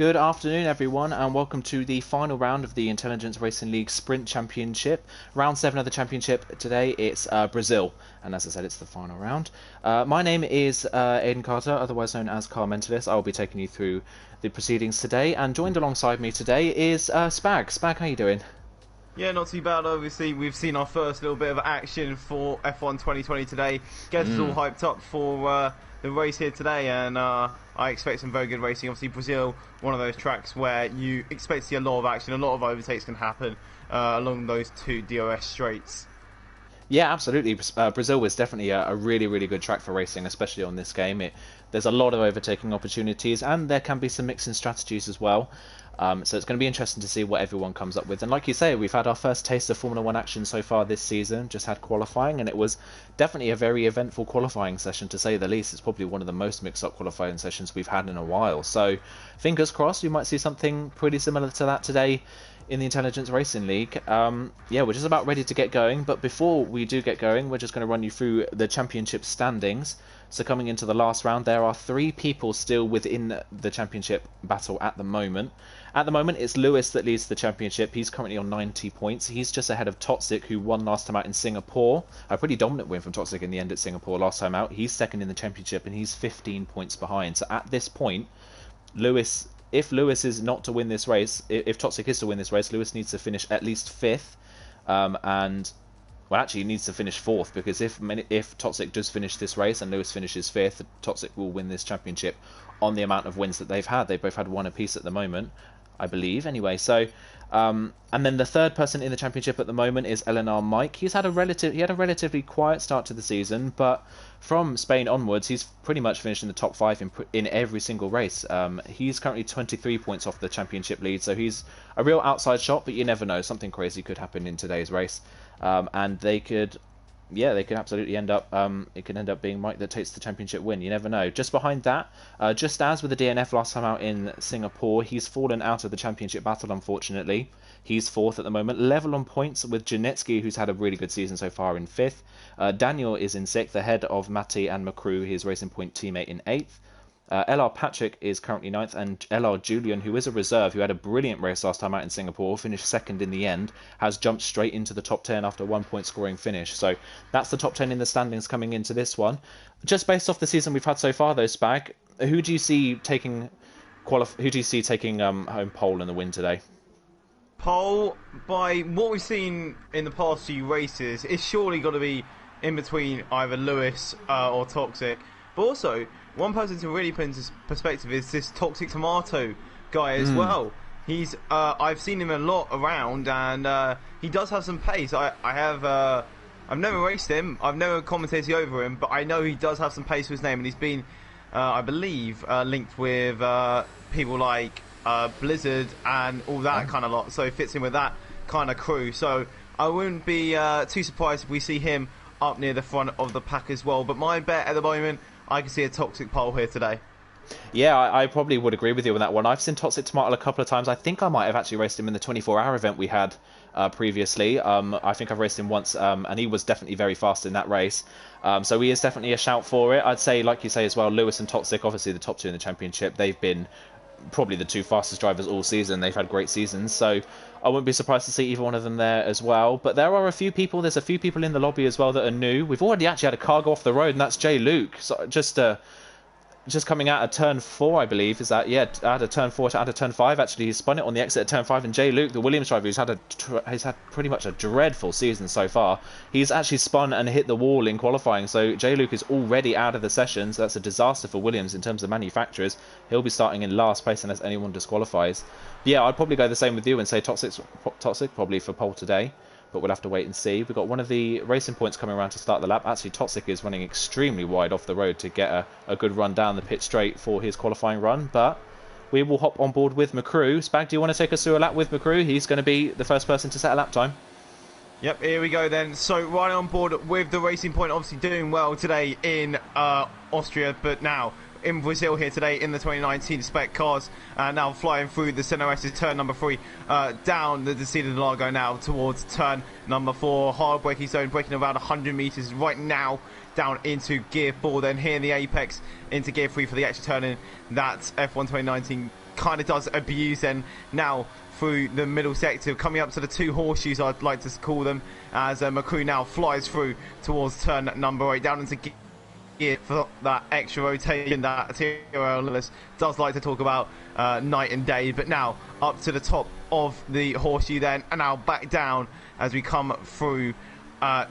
Good afternoon, everyone, and welcome to the final round of the Intelligence Racing League Sprint Championship. Round 7 of the championship today, it's Brazil, and as I said, it's the final round. My name is Aidan Carter, otherwise known as Car Mentalist. I will be taking you through the proceedings today, and joined alongside me today is Spag. Spag, how you doing? Yeah, not too bad. Obviously, we've seen our first little bit of action for F1 2020 today. Gets us all hyped up for the race here today, and I expect some very good racing. Obviously, Brazil, one of those tracks where you expect to see a lot of action, a lot of overtakes can happen along those two DRS straights. Yeah, absolutely. Brazil was definitely a really, really good track for racing, especially on this game. There's a lot of overtaking opportunities, and there can be some mixing strategies as well. So it's going to be interesting to see what everyone comes up with. And like you say, we've had our first taste of Formula 1 action so far this season, just had qualifying, and it was definitely a very eventful qualifying session, to say the least. It's probably one of the most mixed-up qualifying sessions we've had in a while. So fingers crossed we might see something pretty similar to that today in the Intelligence Racing League. Yeah, we're just about ready to get going, but before we do get going, we're just going to run you through the championship standings. So coming into the last round, there are 3 people still within the championship battle at the moment. At the moment, it's Lewis that leads the championship. He's currently on 90 points. He's just ahead of Toxic, who won last time out in Singapore. A pretty dominant win from Toxic in the end at Singapore last time out. He's second in the championship, and he's 15 points behind. So at this point, Lewis, if Lewis is not to win this race, if Toxic is to win this race, Lewis needs to finish at least 5th. Well, actually, he needs to finish 4th, because if Toxic does finish this race and Lewis finishes 5th, Toxic will win this championship on the amount of wins that they've had. They've both had 1 apiece at the moment, I believe. Anyway, so and then the 3rd person in the championship at the moment is Eleanor Mike. He had a relatively quiet start to the season, but from Spain onwards, he's pretty much finished in the top 5 in every single race. He's currently 23 points off the championship lead, so he's a real outside shot, but you never know. Something crazy could happen in today's race. And they could absolutely end up, it could end up being Mike that takes the championship win. You never know. Just behind that, just as with the DNF last time out in Singapore, he's fallen out of the championship battle, unfortunately. He's 4th at the moment, level on points with Janetsky, who's had a really good season so far, in 5th. Daniel is in 6th, ahead of Matty and McCrew, his Racing Point teammate, in 8th. LR Patrick is currently 9th, and LR Julian, who is a reserve, who had a brilliant race last time out in Singapore, finished 2nd in the end, has jumped straight into the top 10 after a 1-point scoring finish. So that's the top 10 in the standings coming into this one. Just based off the season we've had so far, though, Spag, who do you see taking home pole in the win today? Pole, by what we've seen in the past few races, it's surely got to be in between either Lewis or Toxic. But also, one person to really put into perspective is this Toxic Tomato guy as well. He's I've seen him a lot around, and he does have some pace. I've never raced him, I've never commentated over him, but I know he does have some pace to his name, and he's been, I believe, linked with people like Blizzard and all that kind of lot, so he fits in with that kind of crew. So I wouldn't be too surprised if we see him up near the front of the pack as well. But my bet at the moment, I can see a Toxic pole here today. Yeah, I probably would agree with you on that one. I've seen Toxic Tomato a couple of times. I think I might have actually raced him in the 24-hour event we had previously. I think I've raced him once, and he was definitely very fast in that race. So he is definitely a shout for it. I'd say, like you say as well, Lewis and Toxic, obviously the top 2 in the championship, they've been probably the 2 fastest drivers all season. They've had great seasons, so I wouldn't be surprised to see either one of them there as well. But there's a few people in the lobby as well that are new. We've already actually had a car go off the road, and that's Jay Luke. So just coming out of turn 4, I believe, is that, yeah, out of turn 4 to out of turn 5, actually. He spun it on the exit at turn 5, and Jay Luke, the Williams driver, he's had pretty much a dreadful season so far. He's actually spun and hit the wall in qualifying, so Jay Luke is already out of the session, so that's a disaster for Williams in terms of manufacturers. He'll be starting in last place unless anyone disqualifies. But yeah, I'd probably go the same with you and say Toxic probably for pole today, but we'll have to wait and see. We've got one of the Racing Points coming around to start the lap. Actually, Toxic is running extremely wide off the road to get a good run down the pit straight for his qualifying run, but we will hop on board with McCrew. Spag, do you want to take us through a lap with McCrew? He's going to be the first person to set a lap time. Yep, here we go then. So right on board with the Racing Point, obviously doing well today in Austria, but now in Brazil here today in the 2019 spec cars, now flying through the CEST turn number 3, down the Descida de Largo now towards turn number 4, hard braking zone, braking around 100 meters right now down into gear 4, then here in the apex into gear 3 for the extra turn in. That's F1 2019 kind of does abuse then now through the middle sector, coming up to the two horseshoes, I'd like to call them, as McCrew now flies through towards turn number 8, down into gear for that extra rotation that Thierry Lewis does like to talk about night and day. But now up to the top of the horseshoe then, and now back down as we come through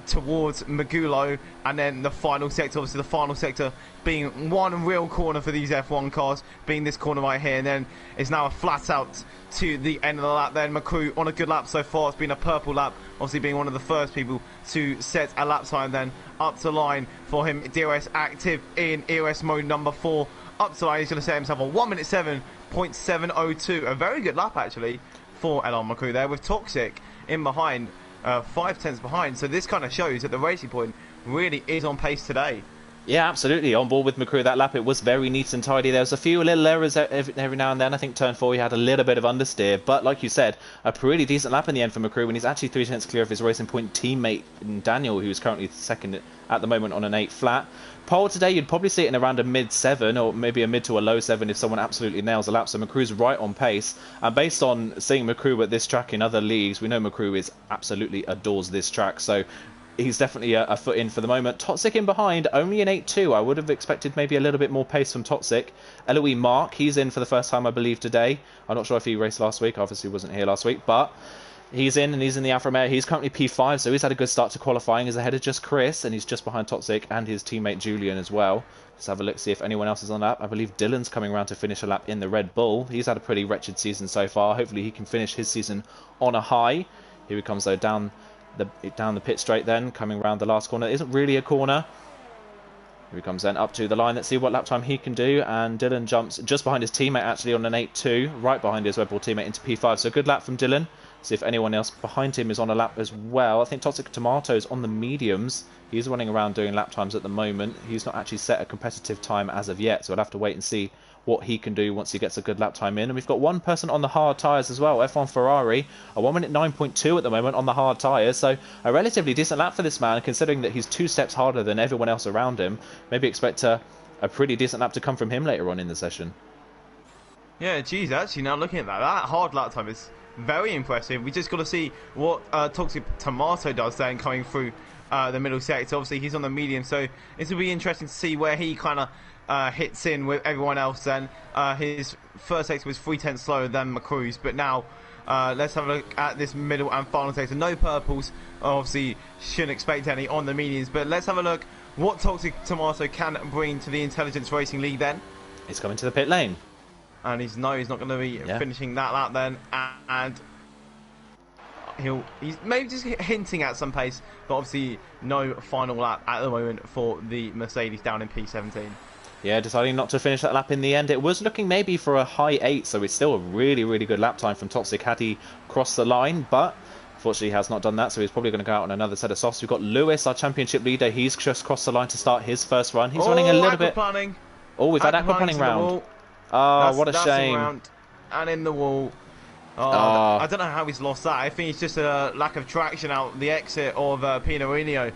towards Magulo, and then the final sector, obviously the final sector being one real corner for these F1 cars, being this corner right here, and then it's now a flat out to the end of the lap then. McCrew on a good lap so far. It's been a purple lap, obviously being one of the first people to set a lap time then. Up to line for him, DRS active in EOS mode number 4. Up to line, he's going to set himself a 1:07.702. A very good lap actually for Elon McCrew there, with Toxic in behind, 5 tenths behind. So this kind of shows that the Racing Point really is on pace today. Yeah, absolutely. On board with McCrew that lap. It was very neat and tidy. There was a few little errors every now and then. I think turn 4 he had a little bit of understeer. But like you said, a pretty decent lap in the end for McCrew when he's actually 3 tenths clear of his Racing Point teammate Daniel, who's currently second at the moment on an 8 flat. Pole today, you'd probably see it in around a mid-7 or maybe a mid to a low 7 if someone absolutely nails a lap. So McCrew's right on pace. And based on seeing McCrew at this track in other leagues, we know McCrew is absolutely adores this track. So he's definitely a foot in for the moment. Toxic in behind, only an 8.2. I would have expected maybe a little bit more pace from Toxic. Eloise Mark, he's in for the first time, I believe, today. I'm not sure if he raced last week. Obviously wasn't here last week, but he's in, and he's in the Alfa Romeo. He's currently P5, so he's had a good start to qualifying. He's ahead of just Chris, and he's just behind Toxic and his teammate Julian as well. Let's have a look, see if anyone else is on lap. I believe Dylan's coming around to finish a lap in the Red Bull. He's had a pretty wretched season so far. Hopefully he can finish his season on a high. Here he comes, though, down the pit straight then, coming around the last corner. It isn't really a corner. Here he comes then up to the line. Let's see what lap time he can do. And Dylan jumps just behind his teammate, actually, on an 8.2, right behind his Red Bull teammate into P5. So good lap from Dylan. See if anyone else behind him is on a lap as well. I think Toxic Tomatoes on the mediums. He's running around doing lap times at the moment. He's not actually set a competitive time as of yet, so I'll have to wait and see what he can do once he gets a good lap time in. And we've got one person on the hard tyres as well, F1 Ferrari, a 1:09.2 at the moment on the hard tyres, so a relatively decent lap for this man, considering that he's 2 steps harder than everyone else around him. Maybe expect a pretty decent lap to come from him later on in the session. Yeah, geez, actually, now looking at that hard lap time is very impressive. We just got to see what Toxic Tomato does then coming through the middle sector. Obviously, he's on the medium, so this will be interesting to see where he kind of hits in with everyone else then. His first sector was 3 tenths slower than McCrew's, but now let's have a look at this middle and final sector. No purples, obviously shouldn't expect any on the mediums, but let's have a look what Toxic Tomato can bring to the Intelligence Racing League then. He's coming to the pit lane. And he's not going to be finishing that lap then, and he's maybe just hinting at some pace, but obviously no final lap at the moment for the Mercedes down in P17. Yeah, deciding not to finish that lap in the end. It was looking maybe for a high 8, so it's still a really, really good lap time from Toxic had he crossed the line, but unfortunately he has not done that, so he's probably going to go out on another set of softs. We've got Lewis, our championship leader. He's just crossed the line to start his first run. He's running a little bit. Oh, we've had aquaplaning round. Oh, what a shame. And in the wall. I don't know how he's lost that. I think it's just a lack of traction out the exit of Pinarino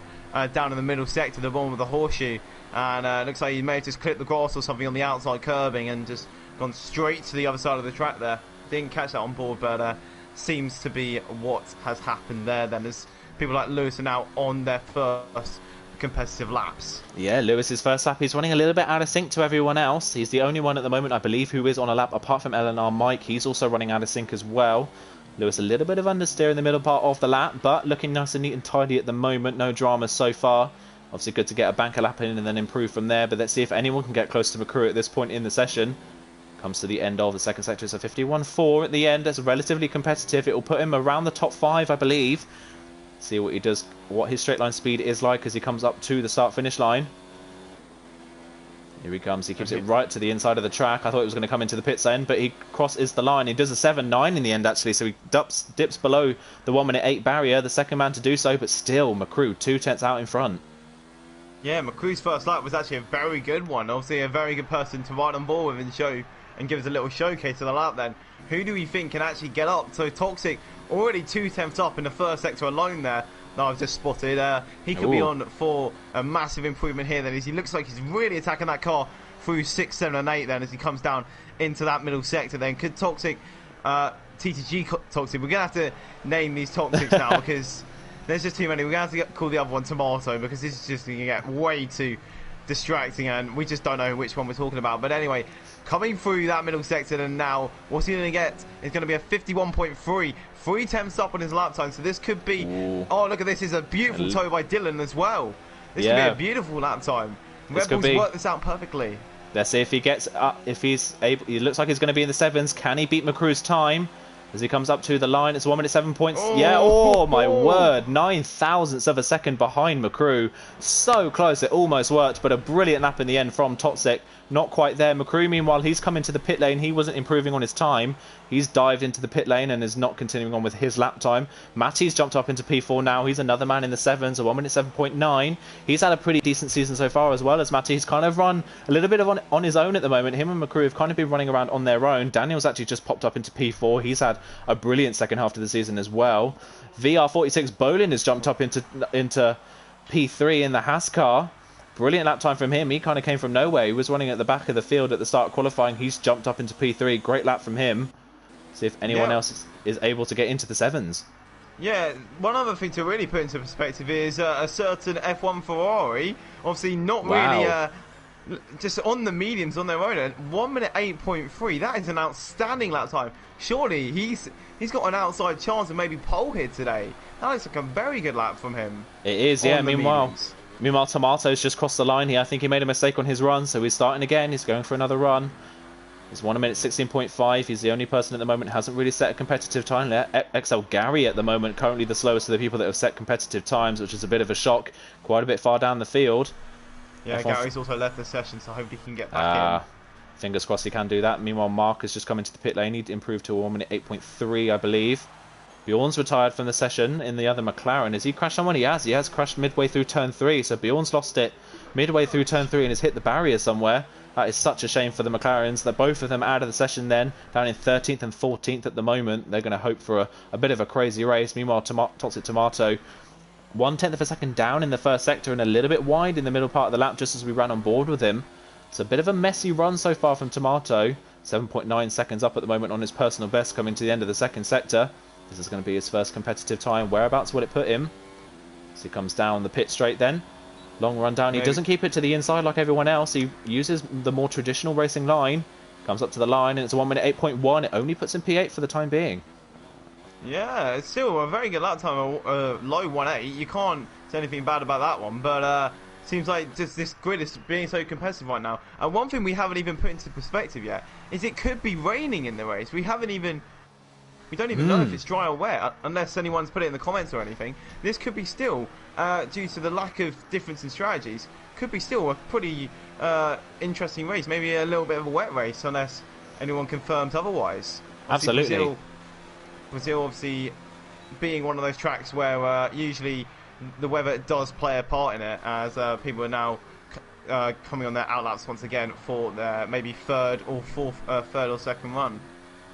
down in the middle sector, the one with the horseshoe. And it looks like he may have just clipped the grass or something on the outside curbing and just gone straight to the other side of the track there. Didn't catch that on board, but seems to be what has happened there then, as people like Lewis are now on their first competitive laps. Yeah, Lewis's first lap, he's running a little bit out of sync to everyone else. He's the only one at the moment, I believe, who is on a lap apart from LNR Mike. He's also running out of sync as well. Lewis a little bit of understeer in the middle part of the lap, but looking nice and neat and tidy at the moment. No dramas so far. Obviously good to get a banker lap in and then improve from there, but let's see if anyone can get close to McCrew at this point in the session. Comes to the end of the second sector. It's a 51.4 at the end. That's relatively competitive. It will put him around the top 5, I believe. See what he does, what his straight line speed is like as he comes up to the start-finish line. Here he comes. He keeps it right to the inside of the track. I thought it was going to come into the pits end, but he crosses the line. He does a 7.9 in the end, actually, so he dips below the 1:08 barrier. The second man to do so, but still, McCrew 2 tenths out in front. Yeah, McCrew's first lap was actually a very good one. Obviously, a very good person to ride on board with and show and give us a little showcase of the lap then. Who do we think can actually get up? So Toxic already 2 tenths up in the first sector alone there that I've just spotted. He could be on for a massive improvement here then, as he looks like he's really attacking that car through 6, 7 and 8 then as he comes down into that middle sector then. Could Toxic, TTG Toxic, we're going to have to name these Toxics now because there's just too many. We're going to have to call the other one Tomato because this is just going to get way too distracting and we just don't know which one we're talking about. But anyway, coming through that middle sector and now what's he going to get is going to be a 51.3, 3 tenths up on his lap time. So this could be, oh look at this, is a beautiful toe by Dylan as well. This could be a beautiful lap time. Red Bull's worked this out perfectly. Let's see if he gets up, if he's able. He looks like he's going to be in the 7s. Can he beat McCrew's time as he comes up to the line? It's 1 minute 7 points. Yeah, oh my word, 9 thousandths of a second behind McCrew. So close, it almost worked, but a brilliant lap in the end from Toxic. Not quite there. McCrew, meanwhile, he's come into the pit lane. He wasn't improving on his time. He's dived into the pit lane and is not continuing on with his lap time. Matty's jumped up into P4 now. He's another man in the 7s, a 1 minute 7.9. He's had a pretty decent season so far as well as Matty. He's kind of run a little bit on his own at the moment. Him and McCrew have kind of been running around on their own. Daniel's actually just popped up into P4. He's had a brilliant second half of the season as well. VR46 Bolin has jumped up into P3 in the Haas car. Brilliant lap time from him. He kind of came from nowhere. He was running at the back of the field at the start of qualifying. He's jumped up into P3. Great lap from him. See if anyone else is able to get into the 7s. Yeah, one other thing to really put into perspective is a certain F1 Ferrari, obviously not really just on the mediums on their own. 1 minute 8.3. That is an outstanding lap time. Surely he's got an outside chance of maybe pole here today. That looks like a very good lap from him. It is, yeah. Meanwhile, Tomato's just crossed the line here. I think he made a mistake on his run, so he's starting again. He's going for another run. He's 1 minute 16.5. He's the only person at the moment who hasn't really set a competitive time there. XL Gary at the moment, currently the slowest of the people that have set competitive times, which is a bit of a shock. Quite a bit far down the field. Yeah, Gary's also left the session, so I hope he can get back in. Fingers crossed he can do that. Meanwhile, Mark has just come into the pit lane. He'd improved to a 1 minute 8.3, I believe. Bjorn's retired from the session in the other McLaren. Has he crashed someone? He has crashed midway through turn 3. So Bjorn's lost it midway through turn 3 and has hit the barrier somewhere. That is such a shame for the McLarens. That both of them out of the session then, down in 13th and 14th at the moment. They're going to hope for a bit of a crazy race. Meanwhile, Toxic Tomato, 1/10 of a second down in the first sector and a little bit wide in the middle part of the lap just as we ran on board with him. It's a bit of a messy run so far from Tomato. 7.9 seconds up at the moment on his personal best coming to the end of the second sector. This is going to be his first competitive time. Whereabouts will it put him? So he comes down the pit straight then. Long run down. He doesn't keep it to the inside like everyone else. He uses the more traditional racing line. Comes up to the line and it's a 1 minute 8.1. It only puts him P8 for the time being. Yeah, it's still a very good lap time. Low 1.8. You can't say anything bad about that one. But seems like just this grid is being so competitive right now. And one thing we haven't even put into perspective yet is it could be raining in the race. We don't even know if it's dry or wet, unless anyone's put it in the comments or anything. This could be still, due to the lack of difference in strategies, could be still a pretty interesting race. Maybe a little bit of a wet race, unless anyone confirms otherwise. Obviously, Absolutely. Brazil obviously being one of those tracks where usually the weather does play a part in it, as people are now coming on their outlaps once again for their maybe third or second run.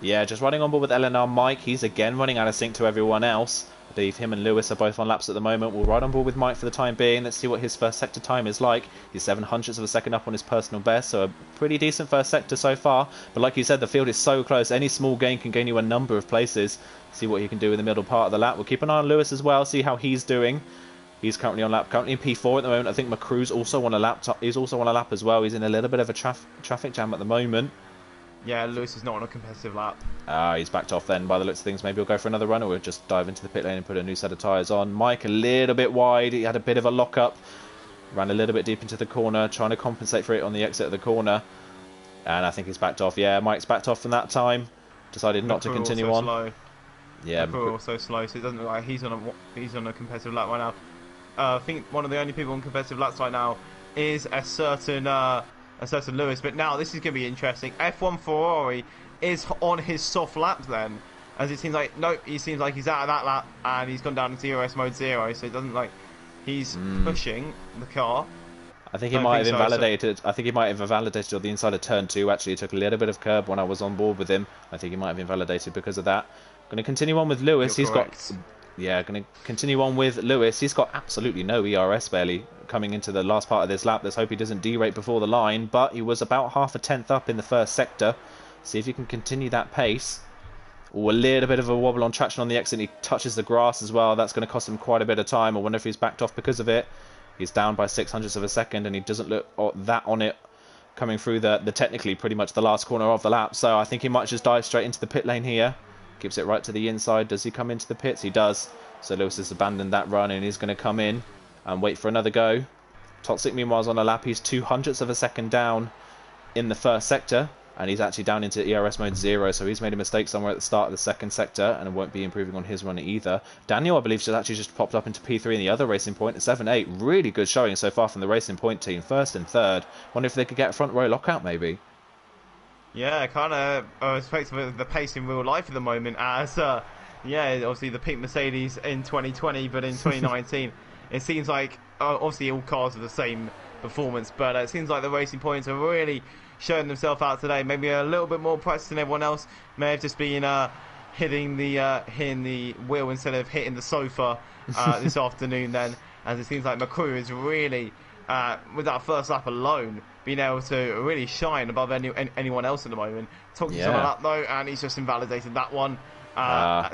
Yeah, just running on board with LNR Mike. He's again running out of sync to everyone else. I believe him and Lewis are both on laps at the moment. We'll ride on board with Mike for the time being. Let's see what his first sector time is like. He's 700ths of a second up on his personal best, so a pretty decent first sector so far. But like you said, the field is so close. Any small gain can gain you a number of places. See what he can do in the middle part of the lap. We'll keep an eye on Lewis as well, see how he's doing. He's currently on lap, currently in P4 at the moment. I think McCrew's also on a lap. He's also on a lap as well. He's in a little bit of a traffic jam at the moment. Yeah, Lewis is not on a competitive lap. He's backed off then by the looks of things. Maybe we'll go for another run or we'll just dive into the pit lane and put a new set of tyres on. Mike a little bit wide. He had a bit of a lock-up. Ran a little bit deep into the corner, trying to compensate for it on the exit of the corner. And I think he's backed off. Yeah, Mike's backed off from that time. Decided not to continue on. Slow. Yeah, McCrew also slow, so it doesn't look like he's on a competitive lap right now. I think one of the only people on competitive laps right now is a certain Lewis. But now this is going to be interesting. F1 Ferrari is on his soft lap then, as it seems like he seems like he's out of that lap and he's gone down into EOS mode 0. So it doesn't like he's pushing the car. I think he might have invalidated. I think he might have invalidated on the inside of turn 2. Actually, he took a little bit of curb when I was on board with him. I think he might have invalidated because of that. Going to continue on with Lewis. You're He's correct. got Yeah, going to continue on with Lewis. He's got absolutely no ERS barely coming into the last part of this lap. Let's hope he doesn't derate before the line, but he was about half a tenth up in the first sector. See if he can continue that pace. Oh, a little bit of a wobble on traction on the exit. He touches the grass as well. That's going to cost him quite a bit of time. I wonder if he's backed off because of it. He's down by 0.06 of a second, and he doesn't look that on it coming through the technically pretty much the last corner of the lap. So I think he might just dive straight into the pit lane here. Gives it right to the inside. Does he come into the pits? He does. So Lewis has abandoned that run, and he's going to come in and wait for another go. Toxic, meanwhile, is on a lap. He's 0.02 of a second down in the first sector, and he's actually down into ERS mode 0, so he's made a mistake somewhere at the start of the second sector, and won't be improving on his run either. Daniel, I believe, just popped up into P3 in the other Racing Point at 7.8. Really good showing so far from the Racing Point team, first and third. Wonder if they could get a front row lockout, maybe. Yeah, kind of respecting the pace in real life at the moment, as yeah, obviously the pink Mercedes in 2020, but in 2019 it seems like obviously all cars are the same performance, but it seems like the Racing Points are really showing themselves out today. Maybe a little bit more practice than everyone else. May have just been hitting the wheel instead of hitting the sofa this afternoon. Then, as it seems like McCrew is really with that first lap alone being able to really shine above anyone else at the moment. Talking on a lap though, and he's just invalidated that one.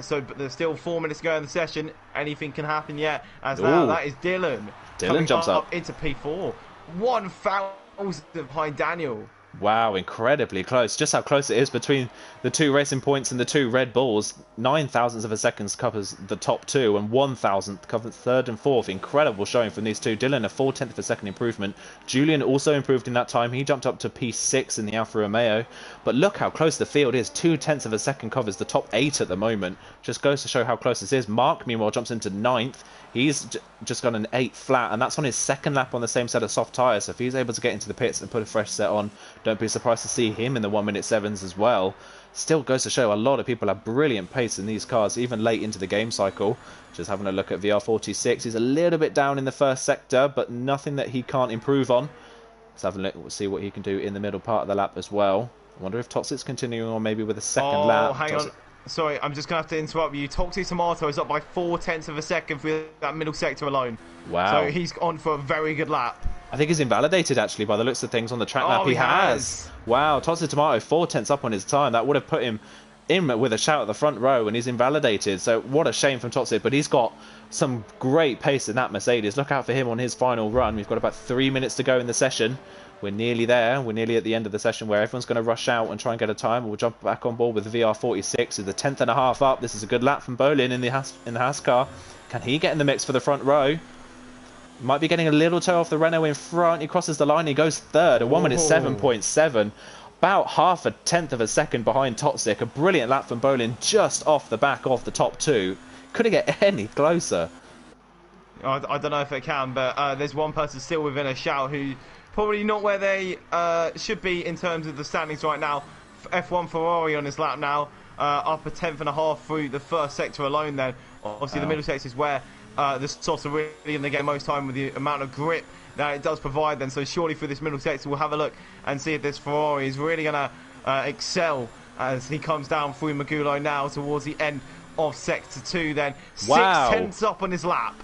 So but there's still 4 minutes to go in the session. Anything can happen yet. As now that is Dylan. Dylan jumps up into P4. 1,000 behind Daniel. Wow, incredibly close. Just how close it is between the two Racing Points and the two Red Bulls. 0.09 of a second covers the top two, and 1,000 covers third and fourth. Incredible showing from these two. Dylan, a 0.4 of a second improvement. Julian also improved in that time. He jumped up to P6 in the Alfa Romeo. But look how close the field is. 0.2 of a second covers the top 8 at the moment. Just goes to show how close this is. Mark, meanwhile, jumps into 9th. He's just got an 8 flat, and that's on his second lap on the same set of soft tyres. So if he's able to get into the pits and put a fresh set on, don't be surprised to see him in the 1:07s as well. Still goes to show a lot of people have brilliant pace in these cars, even late into the game cycle. Just having a look at VR46. He's a little bit down in the first sector, but nothing that he can't improve on. Let's have a look. We'll see what he can do in the middle part of the lap as well. I wonder if Toxic's continuing on maybe with a second lap. Hang on. Sorry, I'm just going to have to interrupt you. Toxic Tomato is up by 0.4 of a second for that middle sector alone. Wow. So he's on for a very good lap. I think he's invalidated, actually, by the looks of things on the track map. He has. Wow, Toxic Tomato, 0.4 up on his time. That would have put him in with a shout at the front row, and he's invalidated. So what a shame from Toxic, but he's got some great pace in that Mercedes. Look out for him on his final run. We've got about 3 minutes to go in the session. We're nearly there. We're nearly at the end of the session where everyone's going to rush out and try and get a time. We'll jump back on board with the VR46 with a 10th.5 up. This is a good lap from Bolin in the Haas car. Can he get in the mix for the front row? Might be getting a little toe off the Renault in front. He crosses the line. He goes third. A 1:07.7. About 0.5 of a second behind Toxic. A brilliant lap from Bolin just off the back of the top two. Couldn't get any closer. I don't know if it can, but there's one person still within a shout who probably not where they should be in terms of the standings right now. F1 Ferrari on his lap now, up a 10.5 through the first sector alone. Then obviously the middle sector is where the softs are really going to get most time with the amount of grip that it does provide. Then so surely through this middle sector we'll have a look and see if this Ferrari is really going to excel as he comes down through Magulo now towards the end of sector 2. Then 6/10 up on his lap.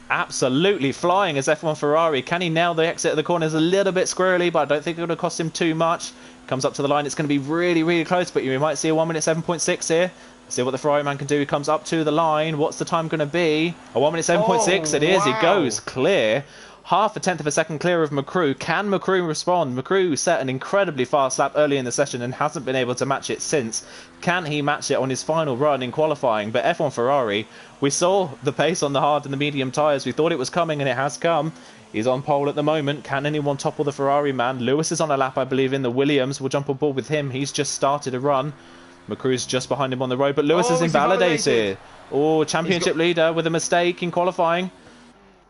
Absolutely flying as F1 Ferrari. Can he nail the exit of the corner? It's a little bit squirrely, but I don't think it would have cost him too much. Comes up to the line. It's going to be really, really close, but you might see a 1:07.6 here. See what the Ferrari man can do. He comes up to the line. What's the time going to be? A 1:07.6. It is. He goes clear. 0.5 of a second clear of McCrew. Can McCrew respond? McCrew set an incredibly fast lap early in the session and hasn't been able to match it since. Can he match it on his final run in qualifying? But F1 Ferrari, we saw the pace on the hard and the medium tyres. We thought it was coming, and it has come. He's on pole at the moment. Can anyone topple the Ferrari man? Lewis is on a lap, I believe, in the Williams. We'll jump on board with him. He's just started a run. McCrew's just behind him on the road, but Lewis is invalidated. Oh, championship leader with a mistake in qualifying.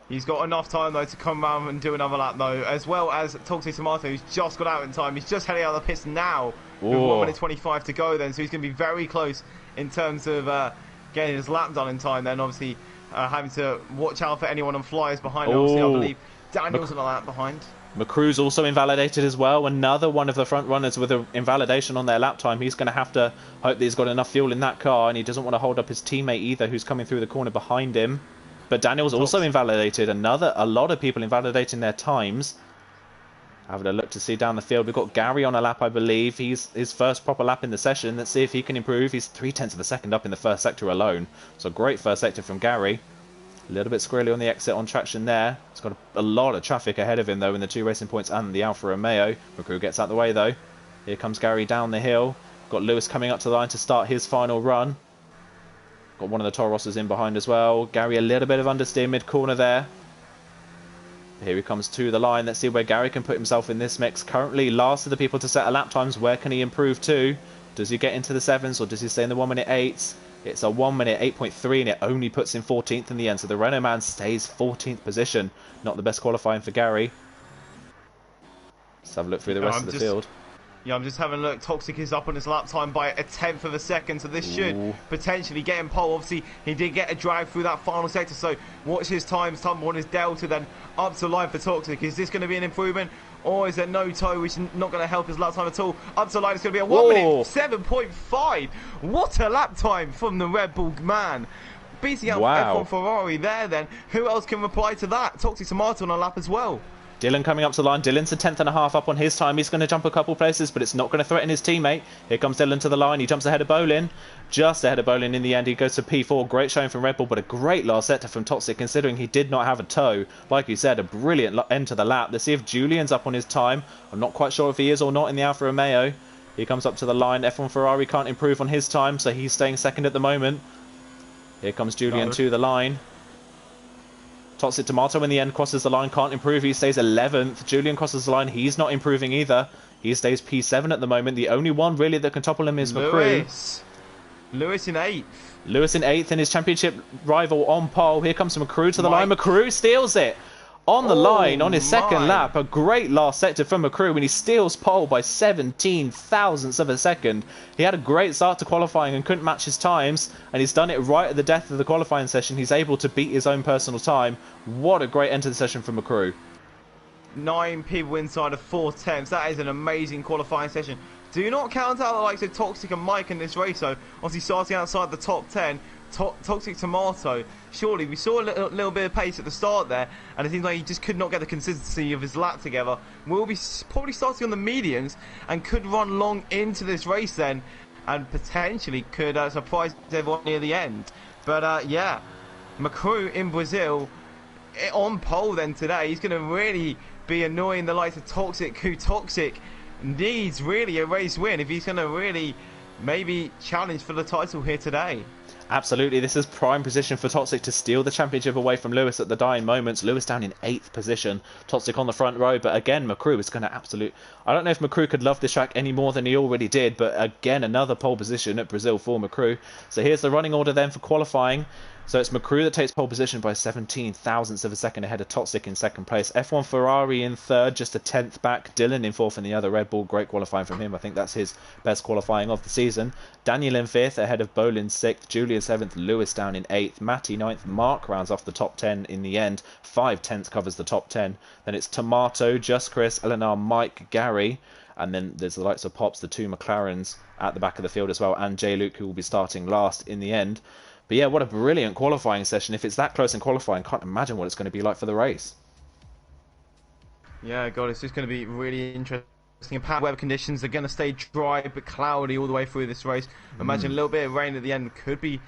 He's got enough time, though, to come around and do another lap, though, as well as Toxic Tomato, who's just got out in time. He's just heading out of the pits now with 1:25 to go, then, so he's going to be very close in terms of getting his lap done in time, then, obviously, having to watch out for anyone on flyers behind. Obviously, I believe Daniel's on a lap behind. McCrew's also invalidated as well. Another one of the front runners with an invalidation on their lap time. He's going to have to hope that he's got enough fuel in that car, and he doesn't want to hold up his teammate either, who's coming through the corner behind him. But Daniel's also invalidated. A lot of people invalidating their times. Having a look to see down the field. We've got Gary on a lap, I believe. He's his first proper lap in the session. Let's see if he can improve. He's 0.3 of a second up in the first sector alone. So great first sector from Gary. A little bit squirrely on the exit on traction there. He's got a lot of traffic ahead of him, though, in the 2 Racing Points and the Alfa Romeo. McCrew gets out the way, though. Here comes Gary down the hill. Got Lewis coming up to the line to start his final run. Got one of the Toro Rosses in behind as well. Gary a little bit of understeer mid-corner there. Here he comes to the line. Let's see where Gary can put himself in this mix. Currently last of the people to set a lap times. Where can he improve to? Does he get into the 7s or does he stay in the 1 minute 8s? It's a 1 minute 8.3 and it only puts him 14th in the end. So the Renault man stays 14th position. Not the best qualifying for Gary. Let's have a look through the rest of the field. Yeah, I'm just having a look. Toxic is up on his lap time by 1/10 of a second, so this should potentially get him pole. Obviously, he did get a drive through that final sector, so watch his times tumble on his delta, then up to line for Toxic. Is this going to be an improvement, or is there no toe, which is not going to help his lap time at all? Up to line, it's going to be a 1 minute 7.5. What a lap time from the Red Bull man. Beating out F1 Ferrari there, then. Who else can reply to that? Toxic Tomato on a lap as well. Dylan coming up to the line. Dylan's a 10th.5 up on his time. He's going to jump a couple places, but it's not going to threaten his teammate. Here comes Dylan to the line. He jumps ahead of Bolin. Just ahead of Bolin in the end. He goes to P4. Great showing from Red Bull, but a great last sector from Toxic, considering he did not have a toe. Like you said, a brilliant end to the lap. Let's see if Julian's up on his time. I'm not quite sure if he is or not in the Alfa Romeo. He comes up to the line. F1 Ferrari can't improve on his time, so he's staying second at the moment. Here comes Julian to the line. Toxic Tomato in the end crosses the line, can't improve, he stays 11th. Julian crosses the line, he's not improving either. He stays P7 at the moment. The only one really that can topple him is McCrew. Lewis in 8th. Lewis in 8th and his championship rival on pole. Here comes McCrew to the line. McCrew steals it. On the line, on his second lap, a great last sector from McCrew when he steals pole by 17 thousandths of a second. He had a great start to qualifying and couldn't match his times, and he's done it right at the death of the qualifying session. He's able to beat his own personal time. What a great end to the session from McCrew. 9 people inside of 4/10. That is an amazing qualifying session. Do not count out the likes of Toxic and Mike in this race, though. Obviously starting outside the top 10. Toxic Tomato, surely we saw a little bit of pace at the start there, and it seems like he just could not get the consistency of his lap together. Will be probably starting on the mediums and could run long into this race then, and potentially could surprise everyone near the end. But yeah, McCrew in Brazil on pole then today. He's going to really be annoying the likes of Toxic, who Toxic needs really a race win if he's going to really maybe challenge for the title here today. Absolutely, this is prime position for Toxic to steal the championship away from Lewis at the dying moments. Lewis down in 8th position, Toxic on the front row, but again, McCrew is going to I don't know if McCrew could love this track any more than he already did, but again, another pole position at Brazil for McCrew. So here's the running order then for qualifying. So it's McCrew that takes pole position by 17 thousandths of a second ahead of Toxic in second place. F1 Ferrari in third, just a 10th back. Dylan in fourth in the other Red Bull. Great qualifying from him. I think that's his best qualifying of the season. Daniel in fifth, ahead of Bolin 6th. Julian 7th. Lewis down in 8th. Matty 9th. Mark rounds off the top 10 in the end. 5/10 covers the top 10. Then it's Tomato, Just Chris, Eleanor, Mike, Gary. And then there's the likes of Pops, the 2 McLarens at the back of the field as well. And J. Luke, who will be starting last in the end. But yeah, what a brilliant qualifying session. If it's that close in qualifying, can't imagine what it's going to be like for the race. Yeah, God, it's just going to be really interesting. Weather conditions are going to stay dry but cloudy all the way through this race. Imagine a little bit of rain at the end could be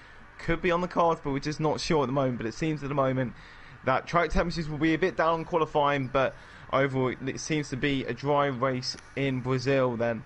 on the cards, but we're just not sure at the moment. But it seems at the moment that track temperatures will be a bit down on qualifying, but overall it seems to be a dry race in Brazil then.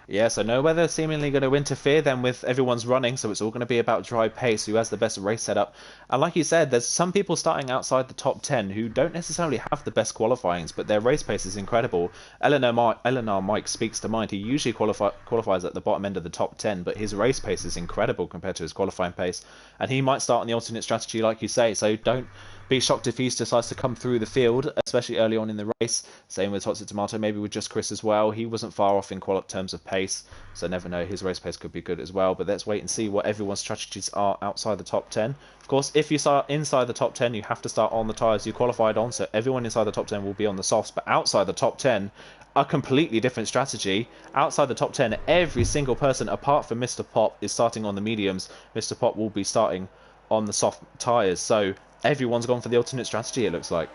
Yeah, so no weather seemingly going to interfere then with everyone's running, so it's all going to be about dry pace, who has the best race setup. And like you said, there's some people starting outside the top 10 who don't necessarily have the best qualifyings, but their race pace is incredible. Eleanor Mike speaks to mind. He usually qualifies at the bottom end of the top 10, but his race pace is incredible compared to his qualifying pace. And he might start on the alternate strategy like you say, so don't be shocked if he decides to come through the field, especially early on in the race. Same with Toxic Tomato, maybe with Just Chris as well. He wasn't far off in terms of pace. pace, so never know, his race pace could be good as well. But let's wait and see what everyone's strategies are outside the top 10. Of course, if you start inside the top 10, you have to start on the tyres you qualified on, so everyone inside the top 10 will be on the softs, but outside the top 10, a completely different strategy. Outside the top 10, every single person apart from Mr. Pop is starting on the mediums. Mr. Pop will be starting on the soft tyres, so everyone's gone for the alternate strategy, it looks like.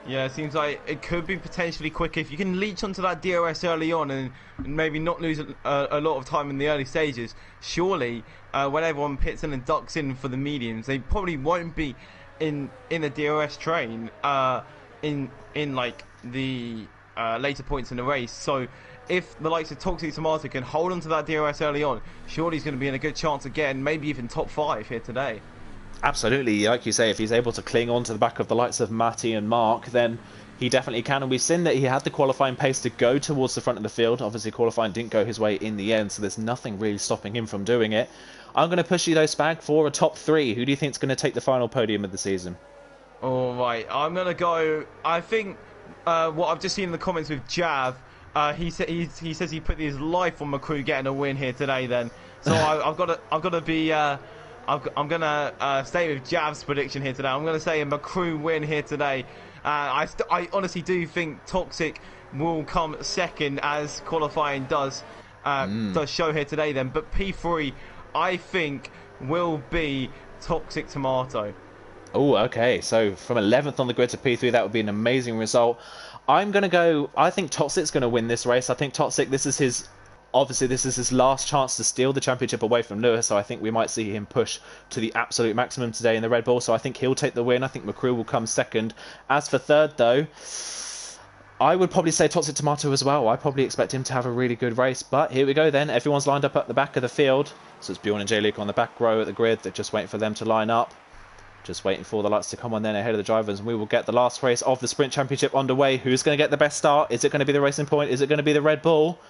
Yeah, it seems like it could be potentially quicker if you can leech onto that DRS early on and maybe not lose a lot of time in the early stages. Surely, when everyone pits in and ducks in for the mediums, they probably won't be in the DRS train in like the later points in the race. So, if the likes of Toxic Tomato can hold onto that DRS early on, surely he's going to be in a good chance again, maybe even top 5 here today. Absolutely, like you say, if he's able to cling on to the back of the likes of Matty and Mark, then he definitely can. And we've seen that he had the qualifying pace to go towards the front of the field. Obviously, qualifying didn't go his way in the end, so there's nothing really stopping him from doing it. I'm going to push you, though, Spag, for a top 3. Who do you think is going to take the final podium of the season? All right, I'm going to go... I think what I've just seen in the comments with Jav, he says he put his life on McCrew getting a win here today. Then, so I've got to be. I'm gonna stay with Jav's prediction here today. I'm gonna say a McCrew win here today. I honestly do think Toxic will come second, as qualifying does show here today. Then, but P3 I think will be Toxic Tomato. Oh, okay. So from 11th on the grid to P3, that would be an amazing result. I'm going to go... I think Toxic's going to win this race. I think Toxic, this is his last chance to steal the championship away from Lewis, so I think we might see him push to the absolute maximum today in the Red Bull, so I think he'll take the win. I think McCrew will come second. As for third, though, I would probably say Toxic Tomato as well. I probably expect him to have a really good race, but here we go then. Everyone's lined up at the back of the field. So it's Bjorn and J-Luke on the back row at the grid. They're just waiting for them to line up. Just waiting for the lights to come on then ahead of the drivers, and we will get the last race of the Sprint Championship underway. Who's going to get the best start? Is it going to be the Racing Point? Is it going to be the Red Bull?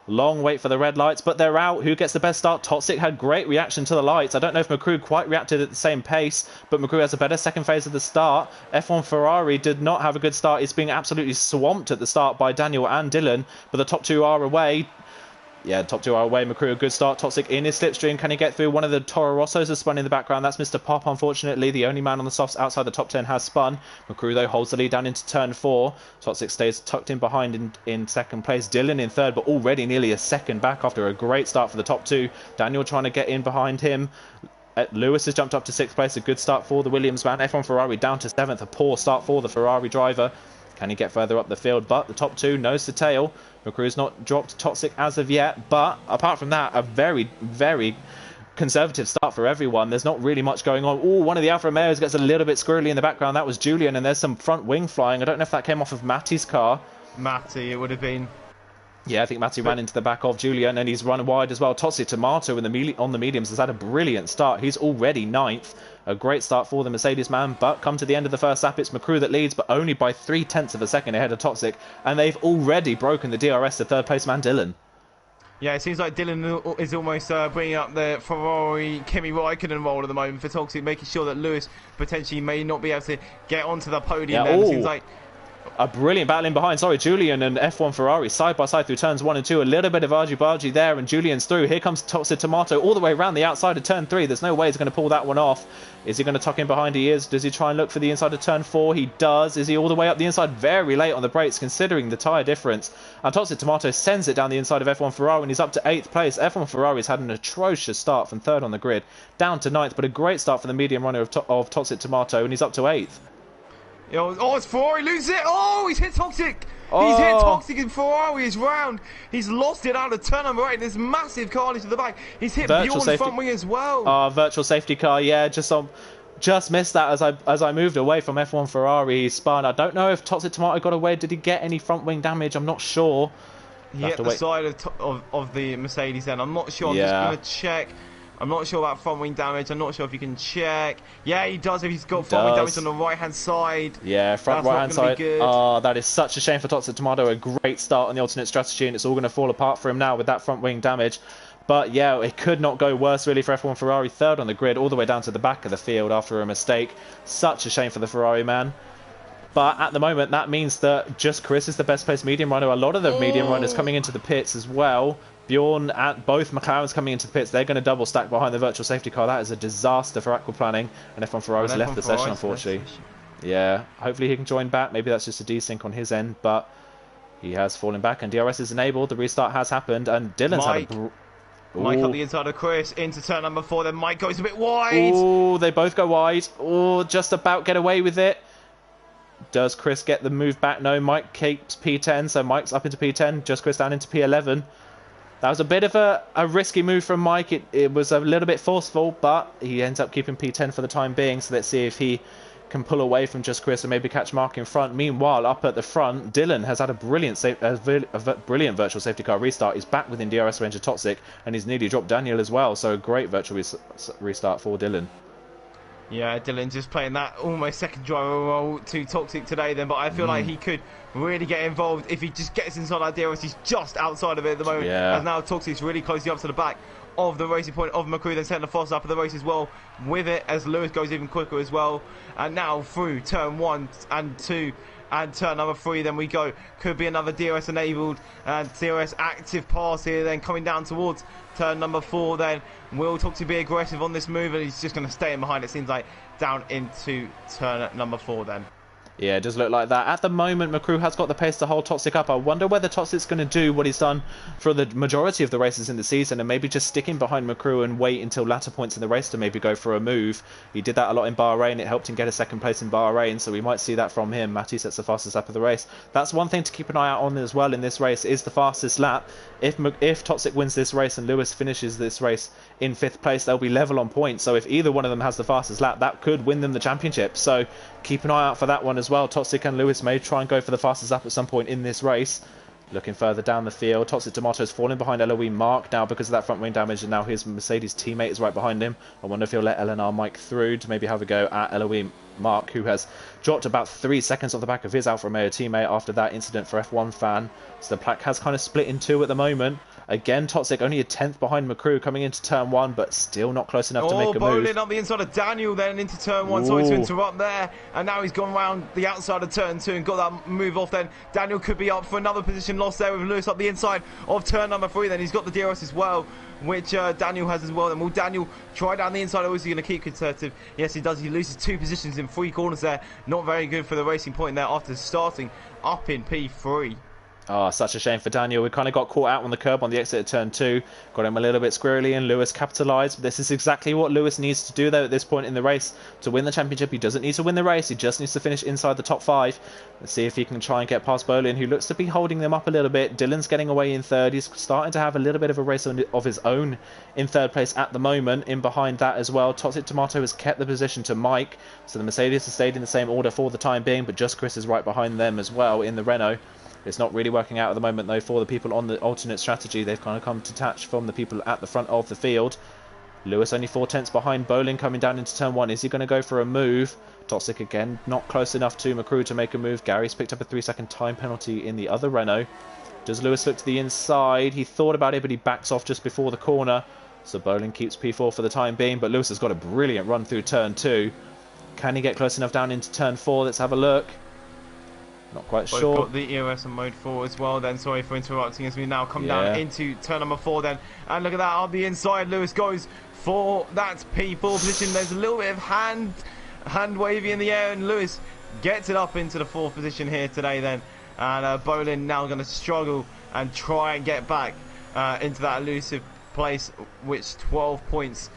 Long wait for the red lights, but they're out. Who gets the best start? Toxic had great reaction to the lights. I don't know if McCrew quite reacted at the same pace, but McCrew has a better second phase of the start. F1 Ferrari did not have a good start. It's being absolutely swamped at the start by Daniel and Dylan, but the top two are away. Yeah, top two are away. McCrew, a good start. Toxic in his slipstream. Can he get through? One of the Toro Rossos has spun in the background. That's Mr. Pop, unfortunately. The only man on the softs outside the top 10 has spun. McCrew, though, holds the lead down into turn 4. Toxic stays tucked in behind in second place. Dylan in third, but already nearly a second back after a great start for the top two. Daniel trying to get in behind him. Lewis has jumped up to 6th place. A good start for the Williams man. F1 Ferrari down to 7th. A poor start for the Ferrari driver. Can he get further up the field? But the top two, nose to tail. McCrew's not dropped Toxic as of yet. But apart from that, a very, very conservative start for everyone. There's not really much going on. Oh, one of the Alfa Romeos gets a little bit squirrely in the background. That was Julian, and there's some front wing flying. I don't know if that came off of Matty's car. Matty, it would have been. Yeah, I think Matty ran into the back of Julian, and he's run wide as well. Toxic Tomato on the mediums has had a brilliant start. He's already 9th. A great start for the Mercedes man, but come to the end of the first lap, it's McCrew that leads, but only by 0.3 of a second ahead of Toxic, and they've already broken the DRS to third place man Dylan. Yeah, it seems like Dylan is almost bringing up the Ferrari Kimi Raikkonen role at the moment for Toxic, making sure that Lewis potentially may not be able to get onto the podium. Yeah, it seems like a brilliant battle in behind. Sorry, Julian and F1 Ferrari side by side through turns 1 and 2. A little bit of argy-bargy there, and Julian's through. Here comes Toxic Tomato all the way around the outside of turn 3. There's no way he's going to pull that one off. Is he going to tuck in behind? He is. Does he try and look for the inside of turn 4? He does. Is he all the way up the inside? Very late on the brakes, considering the tyre difference. And Toxic Tomato sends it down the inside of F1 Ferrari, and he's up to 8th place. F1 Ferrari's had an atrocious start from 3rd on the grid, down to 9th, but a great start for the medium runner of Toxic Tomato, and he's up to 8th. Oh, it's Ferrari, loses it! Oh, he's hit Toxic! He's hit Toxic and Ferrari is round. He's lost it out of turn number 8. There's massive carnage to the back. He's hit Bjorn's front wing as well. Virtual safety car, yeah, just missed that as I moved away from F1 Ferrari. He spun. I don't know if Toxic Tomato got away. Did he get any front wing damage? I'm not sure. He hit the side of the Mercedes then. I'm not sure. I'm just going to check. I'm not sure about front wing damage. I'm not sure if you can check. Yeah, he does if he's got front wing damage on the right-hand side. Yeah, front right-hand side. Oh, that is such a shame for Toxic Tomato. A great start on the alternate strategy, and it's all going to fall apart for him now with that front wing damage. But yeah, it could not go worse really for F1 Ferrari. 3rd on the grid, all the way down to the back of the field after a mistake. Such a shame for the Ferrari man. But at the moment, that means that just Chris is the best placed medium runner. A lot of the medium runners coming into the pits as well. Bjorn and both McLarens coming into the pits. They're going to double stack behind the virtual safety car. That is a disaster for aquaplaning. And F1 Ferrari's left the session, unfortunately. Yeah, hopefully he can join back. Maybe that's just a desync on his end, but he has fallen back and DRS is enabled. The restart has happened and Dylan's had a... Mike on the inside of Chris into turn number 4. Then Mike goes a bit wide. Oh, they both go wide. Oh, just about get away with it. Does Chris get the move back? No, Mike keeps P10, so Mike's up into P10. Just Chris down into P11. That was a bit of a risky move from Mike. It was a little bit forceful, but he ends up keeping P10 for the time being. So let's see if he can pull away from just Chris and maybe catch Mark in front. Meanwhile, up at the front, Dylan has had a brilliant brilliant virtual safety car restart. He's back within DRS range of Toxic, and he's nearly dropped Daniel as well. So a great virtual restart for Dylan. Yeah, Dylan just playing that almost second driver role to Toxic today then, but I feel like he could really get involved if he just gets inside that DRS. He's just outside of it at the moment, as now Toxic's really closely up to the back of the racing point of McCrew, then setting the fast up of the race as well with it, as Lewis goes even quicker as well. And now through turn 1 and 2 and turn number 3, then we go. Could be another DRS enabled and DRS active pass here, then coming down towards turn number 4. Then will Toxic be aggressive on this move, and he's just going to stay in behind, it seems like, down into turn number 4 then. Yeah, it does look like that. At the moment, McCrew has got the pace to hold Toxic up. I wonder whether Toxic's going to do what he's done for the majority of the races in the season and maybe just stick in behind McCrew and wait until latter points in the race to maybe go for a move. He did that a lot in Bahrain. It helped him get a second place in Bahrain, so we might see that from him. Matty sets the fastest lap of the race. That's one thing to keep an eye out on as well in this race, is the fastest lap. If Toxic wins this race and Lewis finishes this race in 5th place, they'll be level on points. So if either one of them has the fastest lap, that could win them the championship. So keep an eye out for that one as well. Toxic and Lewis may try and go for the fastest lap at some point in this race. Looking further down the field, Toxic Tomato's falling behind LOE Mark now because of that front wing damage, and now his Mercedes teammate is right behind him. I wonder if he'll let LNR Mike through to maybe have a go at LOE Mark, who has dropped about 3 seconds off the back of his Alfa Romeo teammate after that incident for F1 fan. So the pack has kind of split in 2 at the moment. Again, Toxic only a 10th behind McCrew coming into turn 1, but still not close enough to make a move. Bowling up the inside of Daniel then into turn 1. Sorry to interrupt there. And now he's gone around the outside of turn 2 and got that move off then. Daniel could be up for another position lost there with Lewis up the inside of turn number 3. Then he's got the DRS as well, which Daniel has as well. Then will Daniel try down the inside, or is he going to keep conservative? Yes, he does. He loses 2 positions in 3 corners there. Not very good for the Racing Point there after starting up in P3. Oh, such a shame for Daniel. We kind of got caught out on the curb on the exit of turn 2. Got him a little bit squirrely, and Lewis capitalised. This is exactly what Lewis needs to do, though, at this point in the race. To win the championship, he doesn't need to win the race. He just needs to finish inside the top 5. Let's see if he can try and get past Bolin, who looks to be holding them up a little bit. Dylan's getting away in 3rd. He's starting to have a little bit of a race of his own in 3rd place at the moment. In behind that as well, Toxic Tomato has kept the position to Mike. So the Mercedes has stayed in the same order for the time being, but just Chris is right behind them as well in the Renault. It's not really working out at the moment, though, for the people on the alternate strategy. They've kind of come detached from the people at the front of the field. Lewis only 4 tenths behind Bolin coming down into turn 1. Is he going to go for a move? Toxic again, not close enough to McCrew to make a move. Gary's picked up a 3-second time penalty in the other Renault. Does Lewis look to the inside? He thought about it, but he backs off just before the corner. So Bolin keeps P4 for the time being, but Lewis has got a brilliant run through turn 2. Can he get close enough down into turn 4? Let's have a look. Not quite sure. We've got the EOS on mode 4 as well then. Sorry for interrupting as we now come down into turn number 4 then. And look at that, on the inside, Lewis goes for that P4 position. There's a little bit of hand wavy in the air, and Lewis gets it up into the 4th position here today then. And Bolin now going to struggle and try and get back into that elusive place, which 12 points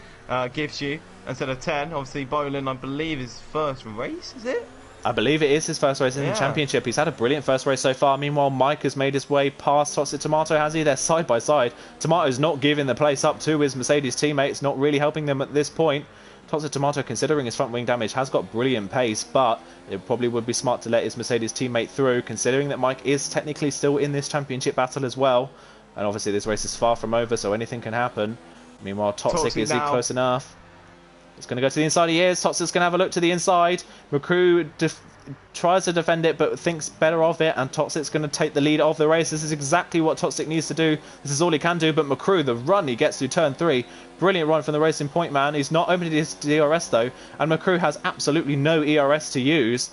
gives you instead of 10. Obviously, Bolin, I believe, is first race, is it? I believe it is his first race in the championship. He's had a brilliant first race so far. Meanwhile, Mike has made his way past Toxic Tomato, has he? They're side by side. Tomato's not giving the place up to his Mercedes teammates, not really helping them at this point. Toxic Tomato, considering his front wing damage, has got brilliant pace, but it probably would be smart to let his Mercedes teammate through, considering that Mike is technically still in this championship battle as well. And obviously this race is far from over, so anything can happen. Meanwhile, Toxic, is he close enough? It's going to go to the inside. He is. Toxic's going to have a look to the inside. McCrew tries to defend it, but thinks better of it, and Toxic's going to take the lead of the race. This is exactly what Toxic needs to do. This is all he can do, but McCrew, the run he gets through turn 3. Brilliant run from the Racing Point man. He's not opening his DRS, though, and McCrew has absolutely no ERS to use.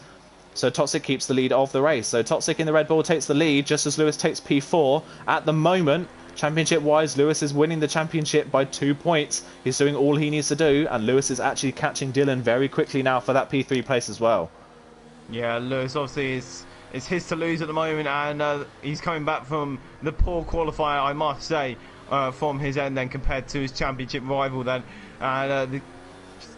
So Toxic keeps the lead of the race. So Toxic in the Red Bull takes the lead just as Lewis takes P4. At the moment, championship-wise, Lewis is winning the championship by 2 points. He's doing all he needs to do, and Lewis is actually catching Dylan very quickly now for that P3 place as well. Yeah, Lewis obviously it's his to lose at the moment, and he's coming back from the poor qualifier, I must say, from his end then compared to his championship rival then. And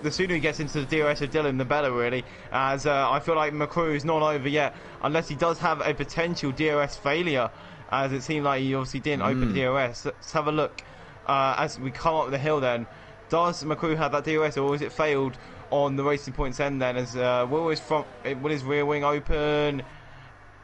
the sooner he gets into the DRS of Dylan, the better, really, as I feel like McCrew is not over yet, unless he does have a potential DRS failure, as it seemed like he obviously didn't open the DRS. Let's have a look as we come up the hill then. Does McCrew have that DRS, or is it failed on the Racing Point's end then, as will his rear wing open?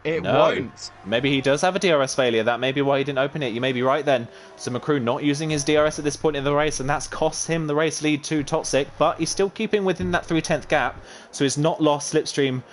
It won't. Maybe he does have a DRS failure. That may be why he didn't open it. You may be right then. So McCrew not using his DRS at this point in the race, and that's cost him the race lead to Toxic, but he's still keeping within that 3/10 gap, so he's not lost slipstream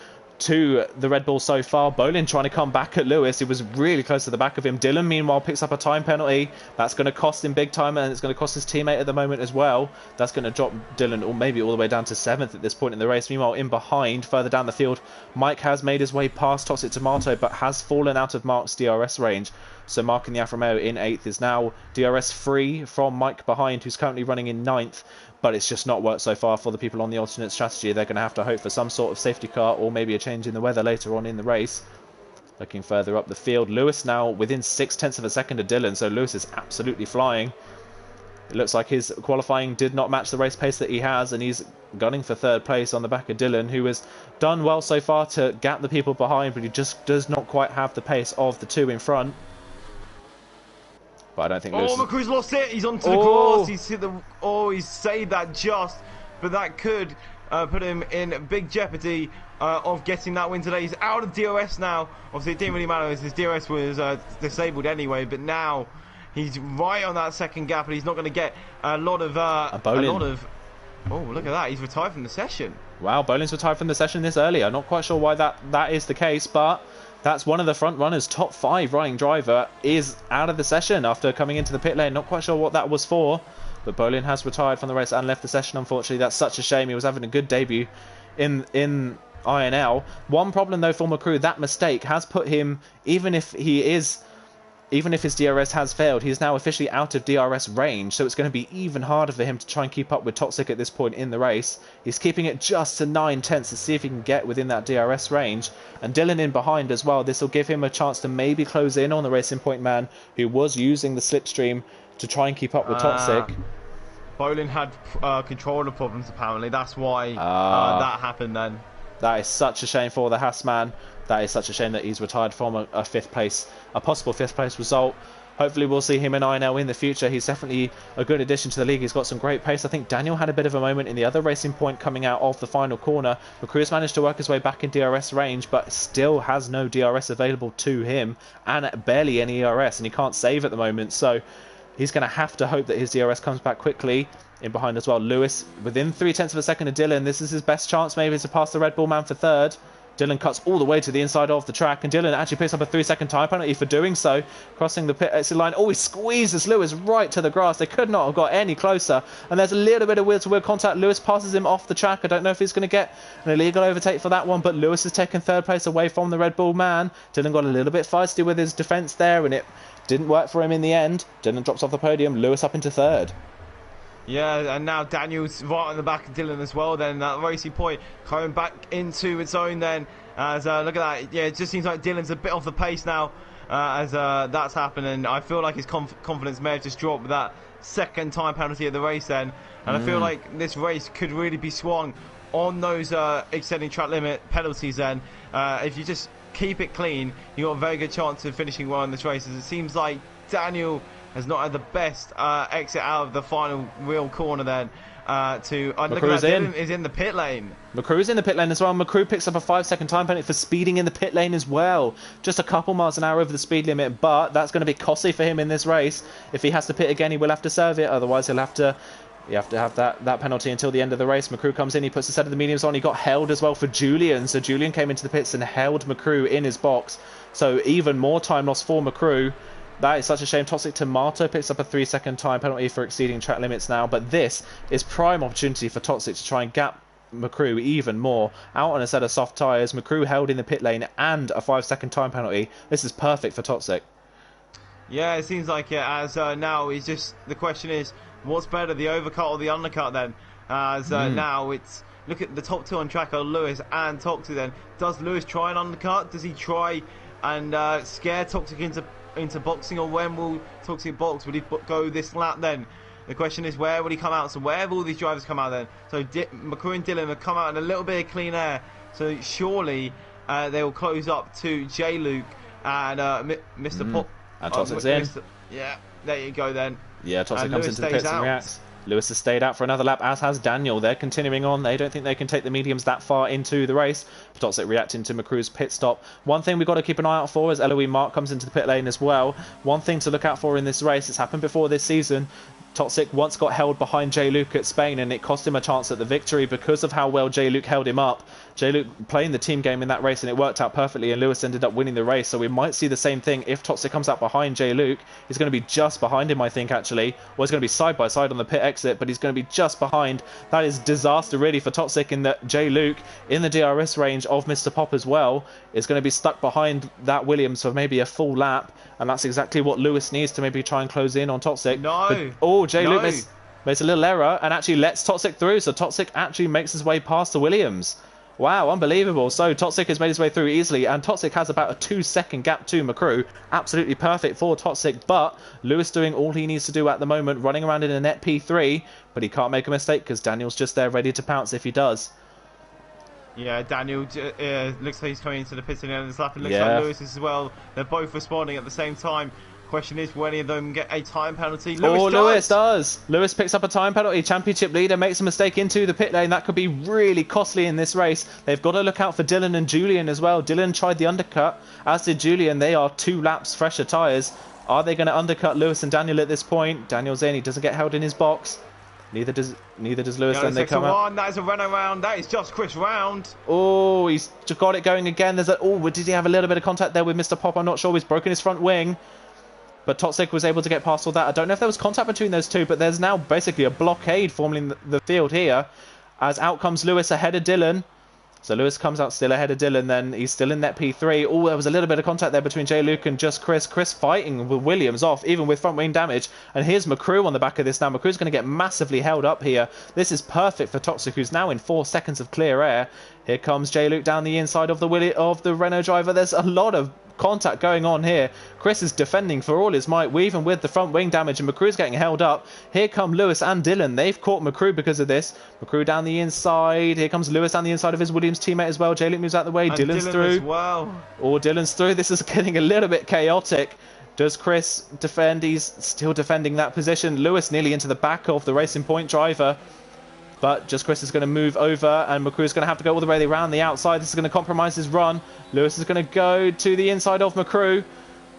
to the Red Bull so far. Bolin trying to come back at Lewis. He was really close to the back of him. Dylan, meanwhile, picks up a time penalty. That's going to cost him big time, and it's going to cost his teammate at the moment as well. That's going to drop Dylan, or maybe all the way down to 7th at this point in the race. Meanwhile, in behind, further down the field, Mike has made his way past Toxic Tomato, but has fallen out of Mark's DRS range. So Mark in the Alfa Romeo in 8th is now DRS free from Mike behind, who's currently running in 9th. But it's just not worked so far for the people on the alternate strategy. They're going to have to hope for some sort of safety car or maybe a change in the weather later on in the race. Looking further up the field, Lewis now within 0.6 of a second of Dylan, so Lewis is absolutely flying. It looks like his qualifying did not match the race pace that he has, and he's gunning for 3rd place on the back of Dylan, who has done well so far to gap the people behind, but he just does not quite have the pace of the two in front. But I don't think Lewis... McCrew's lost it. He's onto the grass. He's hit the... he's saved that just, but that could put him in big jeopardy of getting that win today. He's out of DRS now. Obviously, it didn't really matter as his DRS was disabled anyway, but now he's right on that second gap, and he's not going to get a lot of... Oh, look at that. He's retired from the session. Wow, Bolin's retired from the session this early. I'm not quite sure why that is the case, but... That's one of the front runners, top 5 running driver, is out of the session after coming into the pit lane. Not quite sure what that was for, but Bolin has retired from the race and left the session, unfortunately. That's such a shame. He was having a good debut in INL. One problem, though, for McCrew, that mistake has put him, even if his DRS has failed, he's now officially out of DRS range, so it's going to be even harder for him to try and keep up with Toxic at this point in the race. He's keeping it just to 9/10 to see if he can get within that DRS range. And Dylan in behind as well. This will give him a chance to maybe close in on the Racing Point man, who was using the slipstream to try and keep up with Toxic. Bolin had controller problems, apparently. That's why that happened then. That is such a shame for the Haas man. That is such a shame that he's retired from a possible 5th place result. Hopefully we'll see him in INL in the future. He's definitely a good addition to the league. He's got some great pace. I think Daniel had a bit of a moment in the other Racing Point coming out of the final corner. McCrew managed to work his way back in DRS range, but still has no DRS available to him, and barely any ERS, and he can't save at the moment. So he's going to have to hope that his DRS comes back quickly. In behind as well, Lewis within 0.3 of a second of Dylan. This is his best chance maybe to pass the Red Bull man for 3rd. Dylan cuts all the way to the inside of the track, and Dylan actually picks up a 3-second time penalty for doing so, crossing the pit exit line. He squeezes Lewis right to the grass. They could not have got any closer, and there's a little bit of wheel-to-wheel contact. Lewis passes him off the track. I don't know if he's going to get an illegal overtake for that one, but Lewis has taken 3rd place away from the Red Bull man. Dylan got a little bit feisty with his defence there, and it didn't work for him in the end. Dylan drops off the podium, Lewis up into 3rd. Yeah, and now Daniel's right on the back of Dylan as well then. That Racing Point coming back into its own then. As look at that. Yeah, it just seems like Dylan's a bit off the pace now as that's happening. I feel like his confidence may have just dropped with that 2nd time penalty of the race then. And I feel like this race could really be swung on those extending track limit penalties then. If you just keep it clean, you've got a very good chance of finishing well in this race. As it seems like Daniel has not had the best exit out of the final real corner then. Look at that, Dylan is in the pit lane. McCrew's in the pit lane as well. McCrew picks up a 5-second time penalty for speeding in the pit lane as well. Just a couple miles an hour over the speed limit, but that's going to be costly for him in this race. If he has to pit again, he will have to serve it. Otherwise, he'll have to... You have to have that penalty until the end of the race. McCrew comes in, he puts the set of the mediums on. He got held as well for Julian. So Julian came into the pits and held McCrew in his box. So even more time lost for McCrew. That is such a shame. Toxic Tomato picks up a 3-second time penalty for exceeding track limits now. But this is prime opportunity for Toxic to try and gap McCrew even more. Out on a set of soft tyres, McCrew held in the pit lane and a 5-second time penalty. This is perfect for Toxic. Yeah, it seems like it, as now he's just, the question is, what's better, the overcut or the undercut then? As now it's, look at the top two on track are Lewis and Toxic then. Does Lewis try an undercut? Does he try and scare Toxic into boxing, or when will Toxic box? Would he go this lap then? The question is, where will he come out? So where have all these drivers come out then? So McCrew and Dylan have come out in a little bit of clean air. So surely they will close up to J. Luke and Mr. Pop. And Toxic's in. Yeah, there you go then. Yeah, Toxic comes Lewis into the pits and reacts. Lewis has stayed out for another lap, as has Daniel. They're continuing on. They don't think they can take the mediums that far into the race. Toxic reacting to McCrew's pit stop. One thing we've got to keep an eye out for is Eloise Mark comes into the pit lane as well. One thing to look out for in this race, it's happened before this season. Toxic once got held behind J. Luke at Spain, and it cost him a chance at the victory because of how well J. Luke held him up. J. Luke playing the team game in that race, and it worked out perfectly, and Lewis ended up winning the race. So we might see the same thing if Toxic comes out behind J. Luke. He's going to be just behind him, I think, actually. Or he's going to be side by side on the pit exit, but he's going to be just behind. That is disaster, really, for Toxic, in that J. Luke, in the DRS range of Mr. Pop as well, is going to be stuck behind that Williams for maybe a full lap, and that's exactly what Lewis needs to maybe try and close in on Toxic. No. But, J. Luke makes a little error and actually lets Toxic through, so Toxic actually makes his way past the Williams. Wow, unbelievable. So Toxic has made his way through easily, and Toxic has about a 2-second gap to McCrew. Absolutely perfect for Toxic, but Lewis doing all he needs to do at the moment, running around in a net P3, but he can't make a mistake because Daniel's just there ready to pounce if he does. Yeah, Daniel looks like he's coming into the pits in the end of this lap, and looks like Lewis as well. They're both responding at the same time. Question is, will any of them get a time penalty? Lewis does. Lewis picks up a time penalty. Championship leader makes a mistake into the pit lane. That could be really costly in this race. They've got to look out for Dylan and Julian as well. Dylan tried the undercut, as did Julian. They are 2 laps fresher tyres. Are they going to undercut Lewis and Daniel at this point? Daniel's in. He doesn't get held in his box. Neither does Lewis. Then they come out. That is a run around. That is just Chris Round. Oh, he's got it going again. Did he have a little bit of contact there with Mr. Pop? I'm not sure. He's broken his front wing. But Toxic was able to get past all that. I don't know if there was contact between those two, but there's now basically a blockade forming the field here. As out comes Lewis ahead of Dylan. So Lewis comes out still ahead of Dylan, then he's still in that P3. Oh, there was a little bit of contact there between J. Luke and just Chris. Chris fighting with Williams off, even with front wing damage. And here's McCrew on the back of this now. McCrew's going to get massively held up here. This is perfect for Toxic, who's now in 4 seconds of clear air. Here comes J. Luke down the inside of the Renault driver. There's a lot of contact going on here. Chris is defending for all his might, even with the front wing damage, and McCrew's getting held up. Here come Lewis and Dylan. They've caught McCrew because of this. McCrew down the inside. Here comes Lewis down the inside of his Williams teammate as well. J-Luke moves out the way. And Dylan's Dylan through. As well. Oh, Dylan's through. This is getting a little bit chaotic. Does Chris defend? He's still defending that position. Lewis nearly into the back of the Racing Point driver. But just Chris is going to move over, and McCrew is going to have to go all the way around the outside. This is going to compromise his run. Lewis is going to go to the inside of McCrew.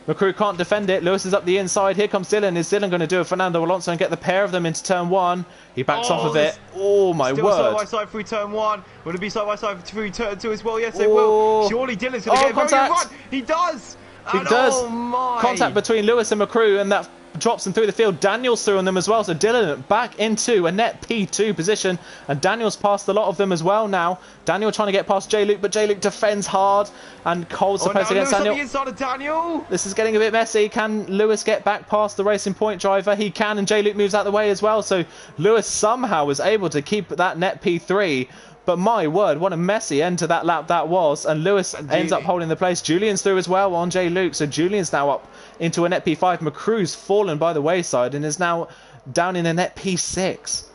McCrew can't defend it. Lewis is up the inside. Here comes Dylan. Is Dylan going to do a Fernando Alonso and get the pair of them into turn 1? He backs off of it. Oh, my still word. Side by side through turn 1. Will it be side by side through turn 2 as well? Yes, they will. Surely Dylan's going to get a very good run. He does. He does. Oh, my. Contact between Lewis and McCrew, and that drops them through the field. Daniel's through on them as well, so Dylan back into a net P2 position, and Daniel's passed a lot of them as well now. Daniel trying to get past J-Luke, but J-Luke defends hard, and Cole's supposed against Daniel. On the inside of Daniel. This is getting a bit messy. Can Lewis get back past the Racing Point driver? He can, and J-Luke moves out the way as well, so Lewis somehow was able to keep that net P3. But my word, what a messy end to that lap that was. And Lewis ends up holding the place. Julian's through as well on J. Luke. So Julian's now up into a net P5. McCrew's fallen by the wayside and is now down in a net P6.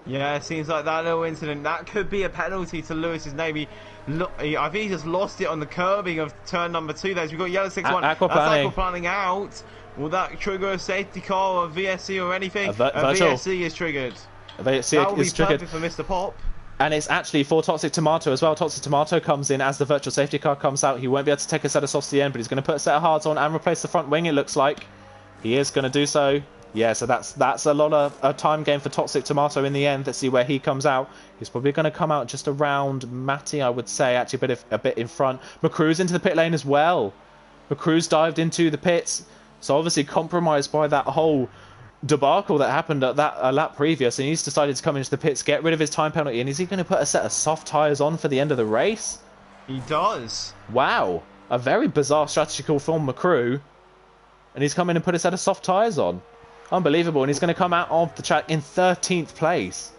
Yeah, it seems like that little incident, that could be a penalty to Lewis's name. I think he just lost it on the curbing of turn number 2 there. So we've got yellow 6-1. That's aquaplaning out. Will that trigger a safety car or a VSC or anything? A VSC is triggered. That will be perfect for Mr. Pop. And it's actually for Toxic Tomato as well. Toxic Tomato comes in as the virtual safety car comes out. He won't be able to take a set of softs to the end, but he's going to put a set of hards on and replace the front wing, it looks like. He is going to do so. Yeah, so that's a lot of a time game for Toxic Tomato in the end. Let's see where he comes out. He's probably going to come out just around Matty, I would say. Actually, a bit in front. McCrew's into the pit lane as well. McCrew's dived into the pits. So obviously compromised by that whole debacle that happened at that a lap previous, and he's decided to come into the pits, get rid of his time penalty, and is he going to put a set of soft tyres on for the end of the race? He does. Wow, a very bizarre strategy call from McCrew, and he's come in and put a set of soft tyres on. Unbelievable, and he's going to come out of the track in 13th place.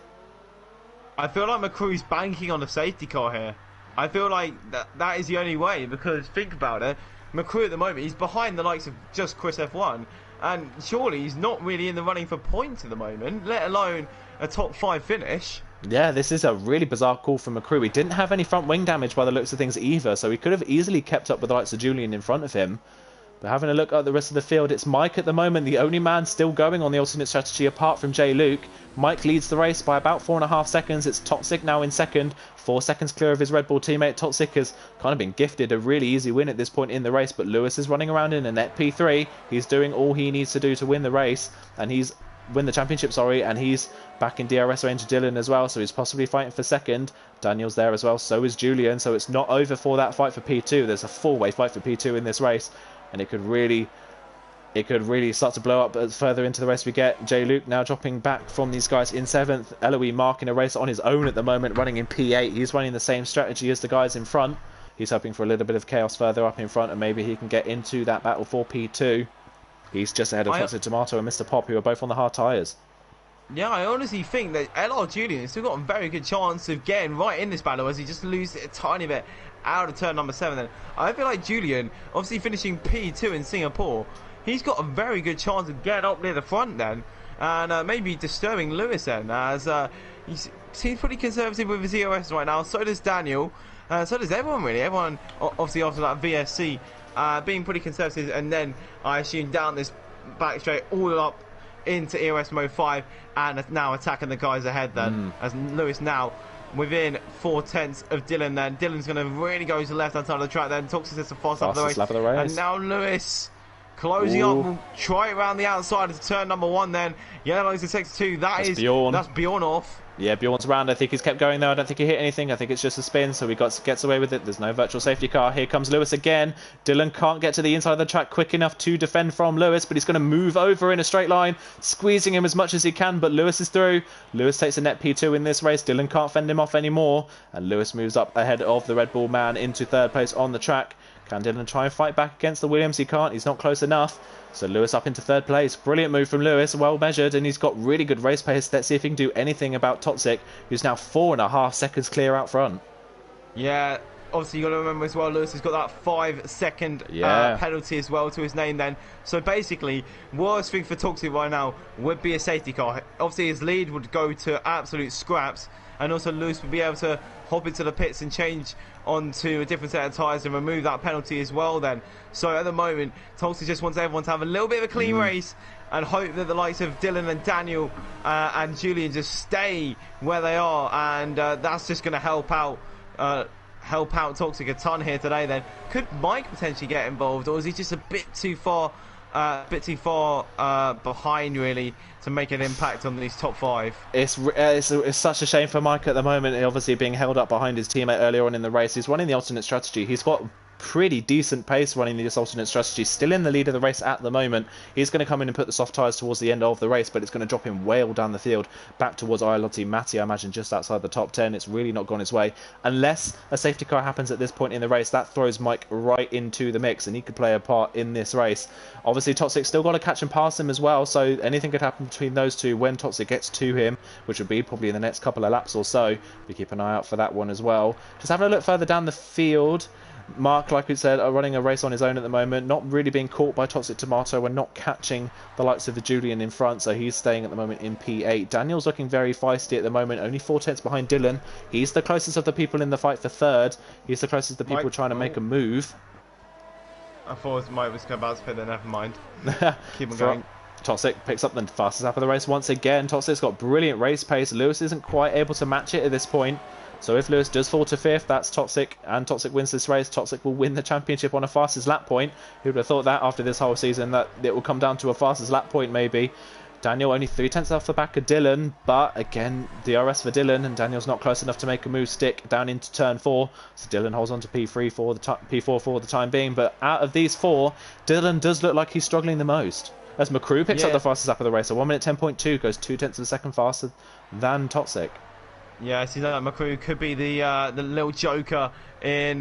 I feel like McCrew's banking on a safety car here. I feel like that is the only way, because think about it, McCrew at the moment, he's behind the likes of just Chris F1, and surely he's not really in the running for points at the moment, let alone a top 5 finish. Yeah, this is a really bizarre call from McCrew. He didn't have any front wing damage by the looks of things either, so he could have easily kept up with the likes of Julian in front of him. But having a look at the rest of the field, it's Mike at the moment, the only man still going on the alternate strategy apart from Jay Luke. Mike leads the race by about 4.5 seconds. It's Toxic now in second, 4 seconds clear of his Red Bull teammate. Toxic has kind of been gifted a really easy win at this point in the race, but Lewis is running around in a net P3. He's doing all he needs to do to win the race, and win the championship, and he's back in DRS range of Dylan as well, so he's possibly fighting for second. Daniel's there as well, so is Julian, so it's not over for that fight for P2. There's a 4-way fight for P2 in this race, and it could really start to blow up as further into the race we get. Jay Luke now dropping back from these guys in 7th. Eloy marking a race on his own at the moment, running in P8. He's running the same strategy as the guys in front. He's hoping for a little bit of chaos further up in front, and maybe he can get into that battle for P2. He's just ahead of Toxic Tomato and Mr. Pop, who are both on the hard tyres. Yeah, I honestly think that LR Julian has still got a very good chance of getting right in this battle, as he just loses it a tiny bit out of turn number 7 then. I feel like Julian, obviously finishing P2 in Singapore, he's got a very good chance of getting up near the front then, and maybe disturbing Lewis then, as he seems pretty conservative with his EOS right now. So does Daniel, so does everyone really. Everyone, obviously after that VSC, being pretty conservative, and then I assume down this back straight all up into EOS mode 5, and now attacking the guys ahead then, as Lewis now within 4/10 of Dylan then. Dylan's going to really go to the left hand side of the track then. Toxic is the fastest lap of the race. And now Lewis closing up, will try around the outside of turn number 1 then. Yellow's the sector 2. That's Bjorn. That's Bjorn off. Yeah, Bjorn's around. I think he's kept going though. I don't think he hit anything. I think it's just a spin, so he gets away with it. There's no virtual safety car. Here comes Lewis again. Dylan can't get to the inside of the track quick enough to defend from Lewis, but he's going to move over in a straight line, squeezing him as much as he can, but Lewis is through. Lewis takes a net P2 in this race. Dylan can't fend him off anymore, and Lewis moves up ahead of the Red Bull man into 3rd place on the track. Can Dylan try and fight back against the Williams? He can't. He's not close enough. So Lewis up into 3rd place. Brilliant move from Lewis. Well measured. And he's got really good race pace. Let's see if he can do anything about Toxic, who's now 4.5 seconds clear out front. Yeah, obviously you got to remember as well, Lewis has got that 5-second penalty as well to his name then. So basically, worst thing for Toxic right now would be a safety car. Obviously his lead would go to absolute scraps, and also Lewis would be able to hop into the pits and change onto a different set of tyres and remove that penalty as well then. So at the moment, Toxic just wants everyone to have a little bit of a clean race, and hope that the likes of Dylan and Daniel and Julian just stay where they are, and that's just going to help out Toxic a ton here today then. Could Mike potentially get involved, or is he just a bit too far behind really to make an impact on these top 5? It's such a shame for Mike at the moment, obviously being held up behind his teammate earlier on in the race. He's running the alternate strategy. He's got pretty decent pace running this alternate strategy, still in the lead of the race at the moment. He's going to come in and put the soft tyres towards the end of the race, but it's going to drop him way all down the field back towards Iolotti Matti, I imagine just outside the top 10. It's really not gone his way unless a safety car happens at this point in the race. That throws Mike right into the mix, and he could play a part in this race. Obviously Toxic still got to catch and pass him as well, so anything could happen between those two when Toxic gets to him, which would be probably in the next couple of laps or so. We keep an eye out for that one as well. Just having a look further down the field, Mark, like we said, are running a race on his own at the moment, not really being caught by Toxic Tomato and not catching the likes of the Julian in front, so he's staying at the moment in P8. Daniel's looking very feisty at the moment, only 4/10 behind Dylan. He's the closest of the people in the fight for 3rd. He's the closest of the people trying to make a move. I thought Mike was about to fit there, never mind. Keep on going. Toxic picks up the fastest lap of the race once again. Toxic's got brilliant race pace. Lewis isn't quite able to match it at this point. So if Lewis does fall to 5th, that's Toxic, and Toxic wins this race. Toxic will win the championship on a fastest lap point. Who would have thought that after this whole season, that it will come down to a fastest lap point maybe. Daniel only 3/10 off the back of Dylan, but again, DRS for Dylan, and Daniel's not close enough to make a move stick down into turn 4. So Dylan holds on to P4 for the time being, but out of these 4, Dylan does look like he's struggling the most. as McCrew picks up Yeah. the fastest lap of the race. So 1 minute 10.2 goes 0.2 of a second faster than Toxic. Yeah, I see that McCrew could be the little joker in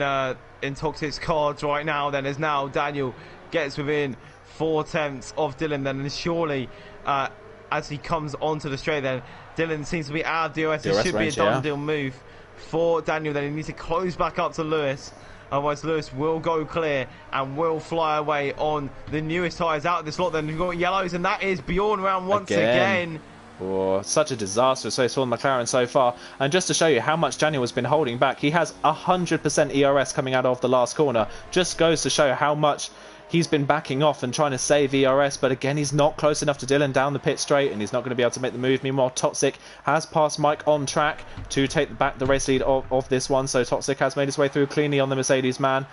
Toxic's cards right now. Then as now Daniel gets within 4/10 of Dylan. Then and surely as he comes onto the straight, then Dylan seems to be out of DRS. It should range, be a done deal move for Daniel. Then he needs to close back up to Lewis. Otherwise, Lewis will go clear and will fly away on the newest tyres out of this lot. Then we've got yellows, and that is Bjorn round once again. Oh, such a disastrous race for McLaren so far. And just to show you how much Daniel has been holding back, he has 100% ERS coming out of the last corner. Just goes to show how much he's been backing off and trying to save ERS, but again, he's not close enough to Dylan down the pit straight, and he's not going to be able to make the move. Meanwhile, Toxic has passed Mike on track to take back the race lead of this one, so Toxic has made his way through cleanly on the Mercedes man.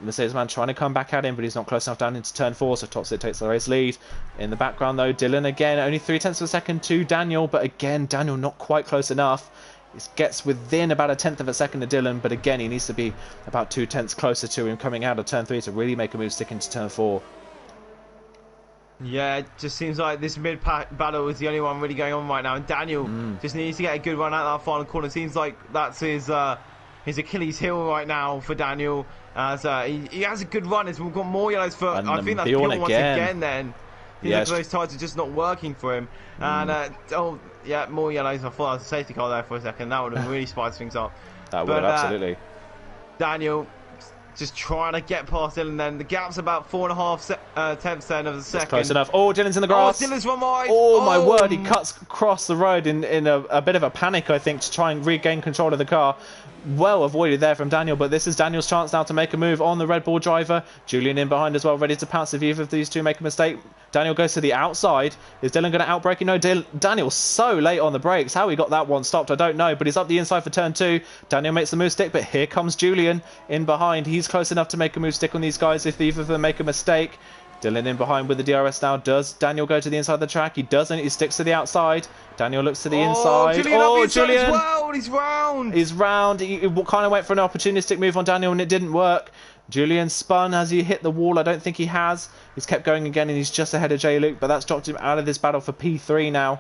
Mercedes man trying to come back at him, but he's not close enough down into turn 4, so Toxic takes the race lead. In the background, though, Dylan again, only 0.3 of a second to Daniel, but again, Daniel not quite close enough. He gets within about 1/10 of a second to Dylan, but again, he needs to be about 0.2 closer to him coming out of turn 3 to really make a move stick into turn 4. Yeah, it just seems like this mid-battle is the only one really going on right now, and Daniel just needs to get a good run out that final corner. Seems like that's his Achilles heel right now for Daniel. As he has a good run, as we've got more yellows for. And I think that's Bjorn Bjorn once again. Then yes. those tyres are just not working for him. And oh yeah, more yellows. I thought I was a safety car there for a second. That would have really spiced things up. That would absolutely. Daniel just trying to get past Dylan. Then the gap's about 4.5 tenths then of a second. It's close enough. Oh, Dylan's in the grass. Oh, Dylan's run wide. Oh my word! He cuts across the road in a bit of a panic, I think, to try and regain control of the car. Well avoided there from Daniel, but this is Daniel's chance now to make a move on the Red Bull driver. Julian in behind as well, ready to pounce if either of these two make a mistake. Daniel goes to the outside. Is Dylan going to outbrake him? No, Daniel's so late on the brakes. How he got that one stopped, I don't know, but he's up the inside for turn 2. Daniel makes the move stick, but here comes Julian in behind. He's close enough to make a move stick on these guys if either of them make a mistake. Dylan in behind with the DRS now. Does Daniel go to the inside of the track? He doesn't. He sticks to the outside. Daniel looks to the inside. Julian! Well, he's round! He's round. He kind of went for an opportunistic move on Daniel and it didn't work. Julian spun. Has he hit the wall? I don't think he has. He's kept going again and he's just ahead of J. Luke, but that's dropped him out of this battle for P3 now.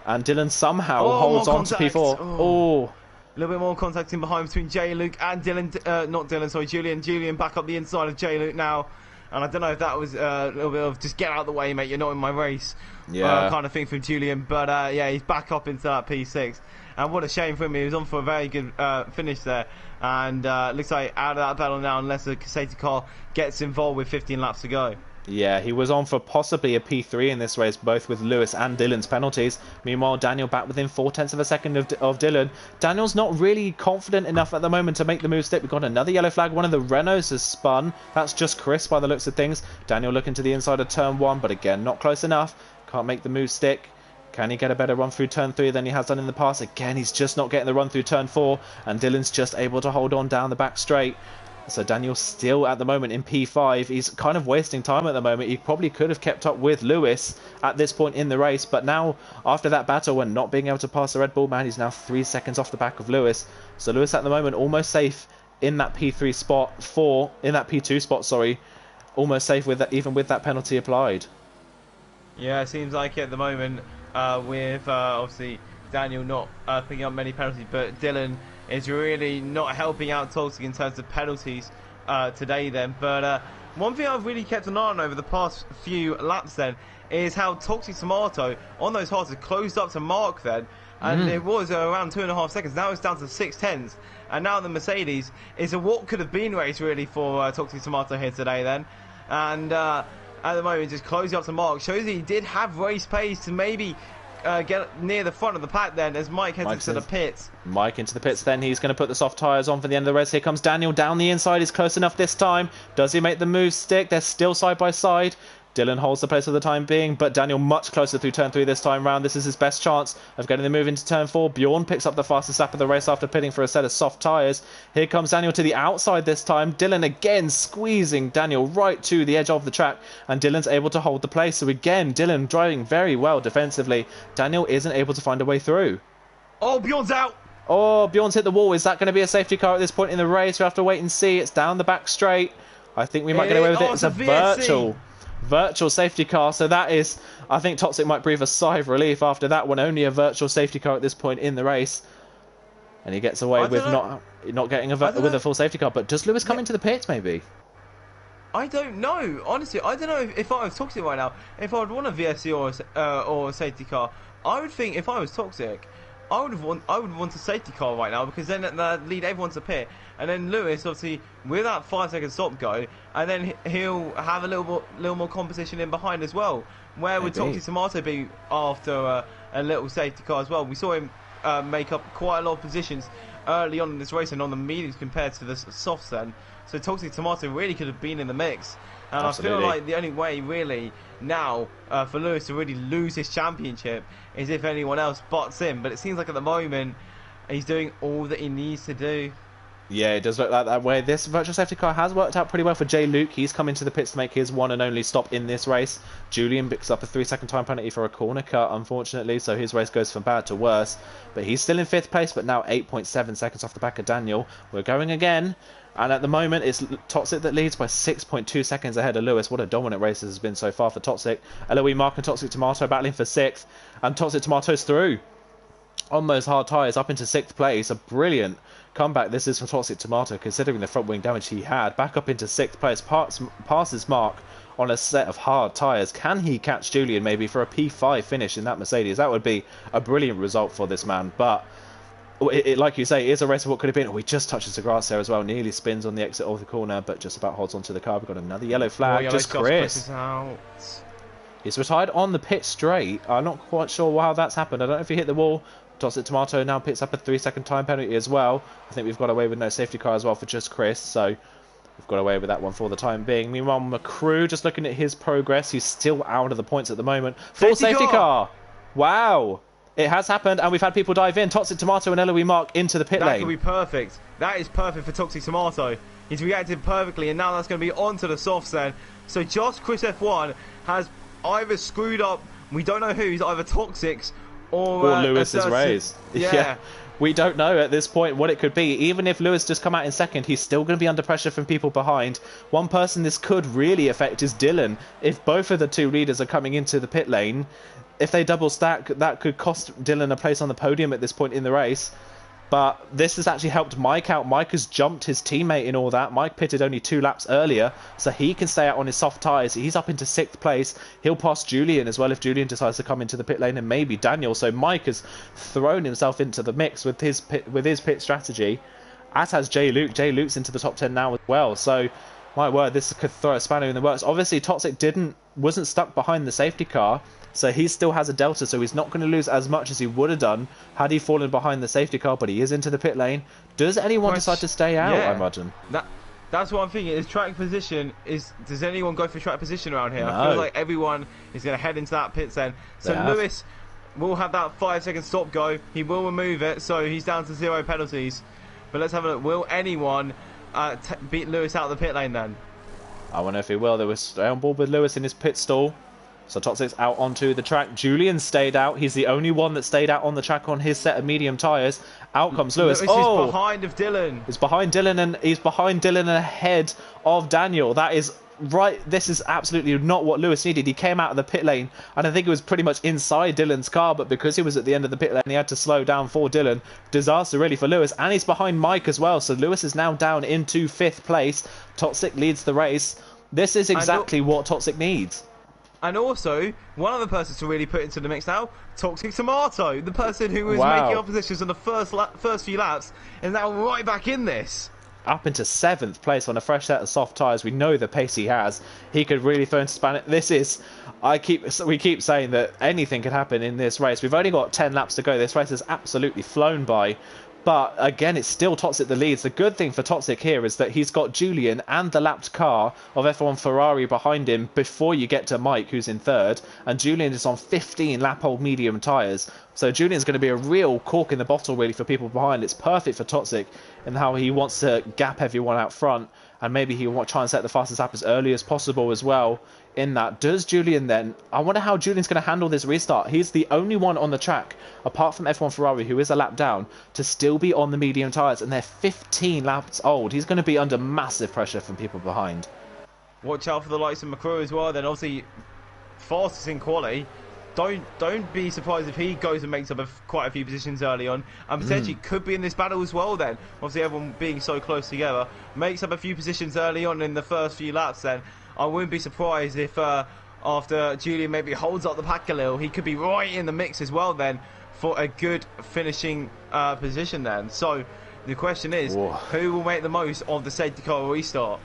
And Dylan somehow holds on to P4. A little bit more contact in behind between J. Luke and Dylan. Not Dylan, sorry, Julian. Julian back up the inside of J. Luke now. And I don't know if that was a little bit of just get out of the way, mate, you're not in my race kind of thing from Julian. But yeah, he's back up into that P6. And what a shame for him. He was on for a very good finish there. And looks like out of that battle now, unless the safety car gets involved with 15 laps to go. Yeah, he was on for possibly a P3 in this race, both with Lewis and Dylan's penalties. Meanwhile, Daniel back within 0.4 of a second of Dylan. Daniel's not really confident enough at the moment to make the move stick. We've got another yellow flag. One of the Renaults has spun. That's just Chris by the looks of things. Daniel looking to the inside of turn 1, but again, not close enough. Can't make the move stick. Can he get a better run through turn 3 than he has done in the past? Again, he's just not getting the run through turn 4, and Dylan's just able to hold on down the back straight. So Daniel's still at the moment in P5. He's kind of wasting time at the moment. He probably could have kept up with Lewis at this point in the race, but now after that battle and not being able to pass the Red Bull man, he's now 3 seconds off the back of Lewis. So Lewis at the moment almost safe in that P3 spot, in that P2 spot, sorry, almost safe with that, even with that penalty applied. Yeah, it seems like it at the moment with obviously Daniel not picking up many penalties, but Dylan is really not helping out Toxic in terms of penalties today then. But one thing I've really kept an eye on over the past few laps then is how Toxic Tomato on those hards has closed up to Mark then. And it was around 2.5 seconds. Now it's down to 0.6. And now the Mercedes is a what could have been race really for Toxic Tomato here today then. And at the moment just closing up to Mark. Shows that he did have race pace to maybe get near the front of the pack then as Mike heads into the pits. Mike into the pits then. He's going to put the soft tyres on for the end of the race. Here comes Daniel down the inside. He's close enough this time. Does he make the move stick? They're still side by side. Dylan holds the place for the time being, but Daniel much closer through turn 3 this time round. This is his best chance of getting the move into turn 4. Bjorn picks up the fastest lap of the race after pitting for a set of soft tyres. Here comes Daniel to the outside this time. Dylan again squeezing Daniel right to the edge of the track, and Dylan's able to hold the place. So again, Dylan driving very well defensively. Daniel isn't able to find a way through. Oh, Bjorn's out! Oh, Bjorn's hit the wall. Is that going to be a safety car at this point in the race? We have to wait and see. It's down the back straight. I think we might get away with it. It's a Virtual safety car. So that is, I think Toxic might breathe a sigh of relief after that one. Only a virtual safety car at this point in the race. And he gets away with not getting with a full safety car. But does Lewis come into the pits maybe? I don't know. Honestly, I don't know if I was Toxic right now, if I would want a VSC or a safety car. I would think if I was Toxic, I would want a safety car right now, because then that lead everyone to pit, and then Lewis obviously with that 5-second stop go, and then he'll have a little more competition in behind as well. Where would Toxic Tomato be after a little safety car as well? We saw him make up quite a lot of positions early on in this race and on the mediums compared to the softs then. So Toxic Tomato really could have been in the mix. And absolutely. I feel like the only way really now for Lewis to really lose his championship is if anyone else butts in. But it seems like at the moment he's doing all that he needs to do. Yeah, it does look like that way. This virtual safety car has worked out pretty well for Jay Luke. He's come into the pits to make his one and only stop in this race. Julian picks up a 3-second time penalty for a corner cut, unfortunately, so his race goes from bad to worse. But he's still in 5th place, but now 8.7 seconds off the back of Daniel. We're going again, and at the moment it's Toxic that leads by 6.2 seconds ahead of Lewis. What a dominant race this has been so far for Toxic. LOE Mark and Toxic Tomato battling for 6th, and Toxic Tomato's through on those hard tyres up into 6th place. A brilliant comeback this is from Toxic Tomato, considering the front wing damage he had. Back up into 6th place, passes Mark on a set of hard tyres. Can he catch Julian maybe for a P5 finish in that Mercedes? That would be a brilliant result for this man. But like you say, it is a race of what could have been. Oh, he just touches the grass there as well. Nearly spins on the exit of the corner, but just about holds onto the car. We've got another yellow flag. Just Chris. He's retired on the pit straight. I'm not quite sure how that's happened. I don't know if he hit the wall. Toxic Tomato now picks up a 3-second time penalty as well. I think we've got away with no safety car as well for just Chris, so we've got away with that one for the time being. Meanwhile, McCrew, just looking at his progress, he's still out of the points at the moment. Full safety car! Wow! It has happened, and we've had people dive in. Toxic Tomato and LOE Mark into the pit lane. That could be perfect. That is perfect for Toxic Tomato. He's reacted perfectly, and now that's going to be onto the softs then. So just Chris F1 has either screwed up, we don't know who's, either Toxic's or Lewis's race. Yeah. We don't know at this point what it could be. Even if Lewis just come out in 2nd, he's still going to be under pressure from people behind. One person this could really affect is Dylan. If both of the 2 leaders are coming into the pit lane, if they double stack, that could cost Dylan a place on the podium at this point in the race. But this has actually helped Mike out. Mike has jumped his teammate in all that. Mike pitted only 2 laps earlier, so he can stay out on his soft tyres. He's up into 6th place. He'll pass Julian as well if Julian decides to come into the pit lane, and maybe Daniel. So Mike has thrown himself into the mix with his pit strategy, as has Jay Luke. Jay Luke's into the top 10 now as well. So, my word, this could throw a spanner in the works. Obviously, Toxic wasn't stuck behind the safety car, so he still has a delta, so he's not going to lose as much as he would have done had he fallen behind the safety car, but he is into the pit lane. Does anyone decide to stay out, I imagine? That's what I'm thinking. Is track position, does anyone go for track position around here? No. I feel like everyone is going to head into that pit then. So Lewis will have that 5-second stop go. He will remove it, so he's down to 0 penalties. But let's have a look. Will anyone beat Lewis out of the pit lane then? I wonder if he will. They were on board with Lewis in his pit stall. So Toxic's out onto the track. Julian stayed out. He's the only one that stayed out on the track on his set of medium tyres. Out comes Lewis. Lewis is behind of Dylan. He's behind Dylan, and he's behind Dylan and ahead of Daniel. That is right. This is absolutely not what Lewis needed. He came out of the pit lane, and I think it was pretty much inside Dylan's car, but because he was at the end of the pit lane, he had to slow down for Dylan. Disaster really for Lewis, and he's behind Mike as well. So Lewis is now down into 5th place. Toxic leads the race. This is exactly what Toxic needs. And also, one other person to really put into the mix now, Toxic Tomato, the person who was making oppositions on the first few laps, is now right back in this. Up into 7th place on a fresh set of soft tyres. We know the pace he has. He could really throw into span it. This is, we keep saying that anything could happen in this race. We've only got 10 laps to go. This race has absolutely flown by. But again, it's still Toxic that leads. The good thing for Toxic here is that he's got Julian and the lapped car of F1 Ferrari behind him before you get to Mike, who's in 3rd. And Julian is on 15 lap-old medium tyres. So Julian's going to be a real cork in the bottle, really, for people behind. It's perfect for Toxic in how he wants to gap everyone out front. And maybe he will try and set the fastest lap as early as possible as well. In that, does Julian then... I wonder how Julian's going to handle this restart. He's the only one on the track, apart from F1 Ferrari, who is a lap down, to still be on the medium tyres, and they're 15 laps old. He's going to be under massive pressure from people behind. Watch out for the likes of McCrew as well. Then obviously, fastest in quali. Don't be surprised if he goes and makes up quite a few positions early on, and potentially could be in this battle as well. Then obviously everyone being so close together, makes up a few positions early on in the first few laps. Then I wouldn't be surprised if after Julian maybe holds up the pack a little, he could be right in the mix as well. Then for a good finishing position. Then so the question is, who will make the most of the safety car restart?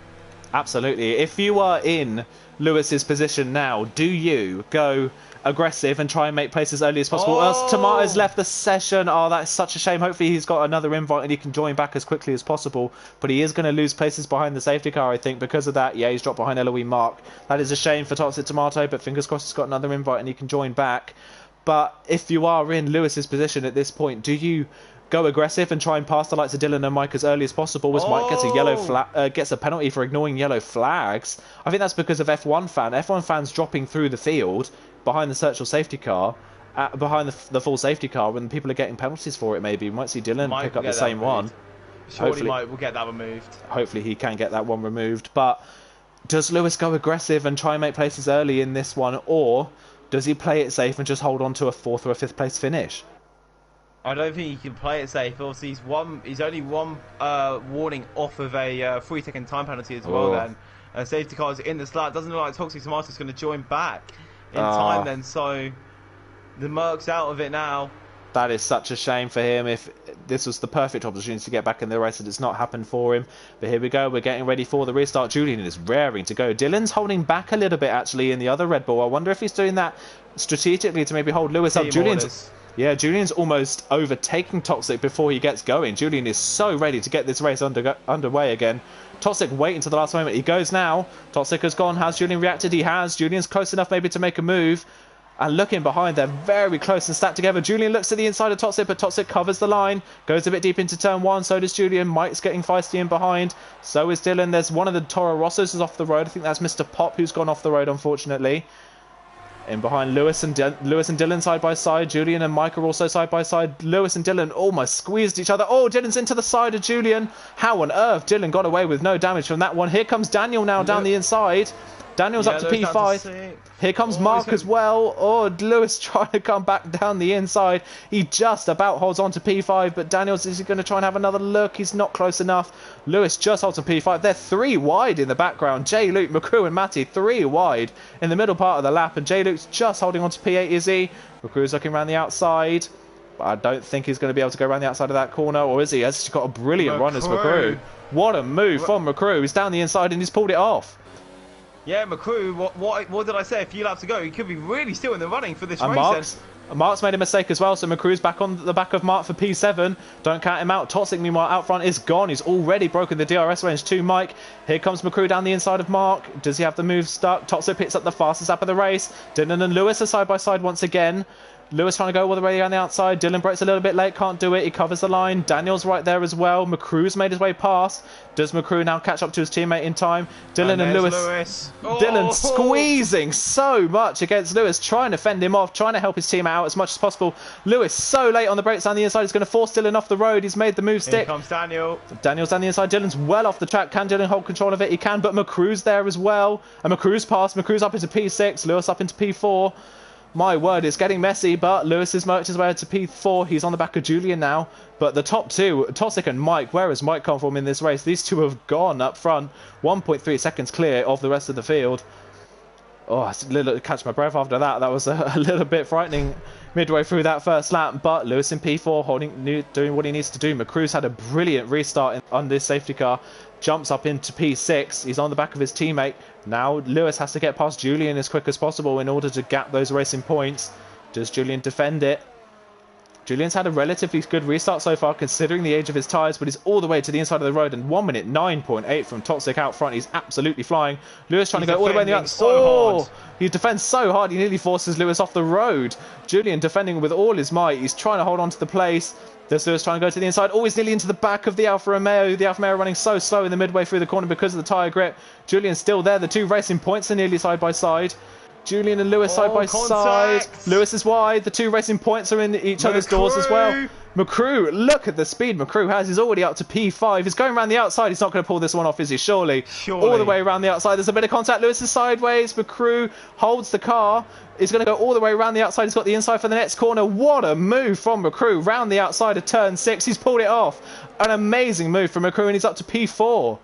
Absolutely. If you are in Lewis's position now, do you go aggressive and try and make place as early as possible? Tomato's left the session. Oh, that's such a shame. Hopefully he's got another invite and he can join back as quickly as possible. But he is going to lose places behind the safety car, I think, because of that. Yeah, he's dropped behind Eloise Mark. That is a shame for Toxic Tomato, but fingers crossed he's got another invite and he can join back. But if you are in Lewis's position at this point, do you go aggressive and try and pass the likes of Dylan and Mike as early as possible, as Mike gets a yellow gets a penalty for ignoring yellow flags? I think that's because of F1 fans dropping through the field behind the virtual safety car, behind the full safety car, when people are getting penalties for it. Maybe we might see Dylan pick up the same one. Surely Mike will get that removed. Hopefully he can get that one removed. But does Lewis go aggressive and try and make places early in this one, or does he play it safe and just hold on to a 4th or a 5th place finish? I don't think he can play it safe. Obviously, he's only one warning off of a 3-second time penalty as well. Then safety cars in the slot. Doesn't look like Toxic Tomato is going to join back in time. Then so the Merc's out of it now. That is such a shame for him. If this was the perfect opportunity to get back in the race, and it's not happened for him. But here we go. We're getting ready for the restart. Julian is raring to go. Dylan's holding back a little bit actually in the other Red Bull. I wonder if he's doing that strategically to maybe hold Lewis up. Julian's almost overtaking Toxic before he gets going. Julian is so ready to get this race underway again. Toxic waiting to the last moment. He goes now. Toxic has gone. Has Julian reacted? He has. Julian's close enough maybe to make a move. And looking behind, they're very close and stacked together. Julian looks to the inside of Toxic, but Toxic covers the line. Goes a bit deep into turn 1. So does Julian. Mike's getting feisty in behind. So is Dylan. There's one of the Toro Rossos is off the road. I think that's Mr. Pop who's gone off the road, unfortunately. In behind Lewis and Dylan side by side. Julian and Mike are also side by side. Lewis and Dylan almost squeezed each other. Oh, Dylan's into the side of Julian. How on earth? Dylan got away with no damage from that one. Here comes Daniel now down the inside. Daniel's up to P5. Here comes Mark as well. Oh, Lewis trying to come back down the inside. He just about holds on to P5, but Daniel's is he going to try and have another look? He's not close enough. Lewis just holds on P5. They're 3 wide in the background. Jay, Luke, McCrew and Matty 3 wide in the middle part of the lap, and Jay Luke's just holding on to P8, is he? McCrew's looking around the outside. But I don't think he's going to be able to go around the outside of that corner, or is he? Has got a brilliant run as McCrew. What a move from McCrew. He's down the inside and he's pulled it off. Yeah, McCrew, what did I say a few laps ago? He could be really still in the running for this race. Mark's made a mistake as well, so McCrew's back on the back of Mark for P7. Don't count him out. Toxic, meanwhile, out front is gone. He's already broken the DRS range to Mike. Here comes McCrew down the inside of Mark. Does he have the move stuck? Toxic picks up the fastest lap of the race. Dylan and Lewis are side by side once again. Lewis trying to go all the way around the outside. Dylan breaks a little bit late, can't do it. He covers the line. Daniel's right there as well. McCrew's made his way past. Does McCrew now catch up to his teammate in time? Dylan and Lewis. Dylan squeezing so much against Lewis, trying to fend him off, trying to help his team out as much as possible. Lewis so late on the brakes down the inside. He's going to force Dylan off the road. He's made the move stick. Here comes Daniel. Daniel's down the inside. Dylan's well off the track. Can Dylan hold control of it? He can, but McCrew's there as well. And McCrew's past. McCrew's up into P6. Lewis up into P4. My word, it's getting messy, but Lewis has worked his way to P4. He's on the back of Julian now. But the top two, Toxic and Mike, where has Mike come from in this race? These two have gone up front. 1.3 seconds clear of the rest of the field. Oh, it's a little catch my breath after that. That was a little bit frightening midway through that first lap. But Lewis in P4, doing what he needs to do. McCrew's had a brilliant restart on this safety car. Jumps up into P6. He's on the back of his teammate. Now Lewis has to get past Julian as quick as possible in order to gap those racing points. Does Julian defend it? Julian's had a relatively good restart so far considering the age of his tyres, but he's all the way to the inside of the road, and 1 minute 9.8 from Toxic out front. He's absolutely flying. Lewis trying to go all the way in the outside. He defends so hard he nearly forces Lewis off the road. Julian defending with all his might. He's trying to hold on to the place. There's Lewis trying to go to the inside. Oh, he's nearly into the back of the Alfa Romeo. The Alfa Romeo running so slow in the midway through the corner because of the tyre grip. Julian's still there. The two racing points are nearly side by side. Julian and Lewis side by side. Lewis is wide. The two racing points are in each other's doors as well. McCrew, look at the speed McCrew has. He's already up to P5. He's going around the outside. He's not going to pull this one off, is he? Surely. All the way around the outside. There's a bit of contact. Lewis is sideways. McCrew holds the car. He's going to go all the way around the outside. He's got the inside for the next corner. What a move from McCrew. Round the outside of turn 6. He's pulled it off. An amazing move from McCrew, and he's up to P4.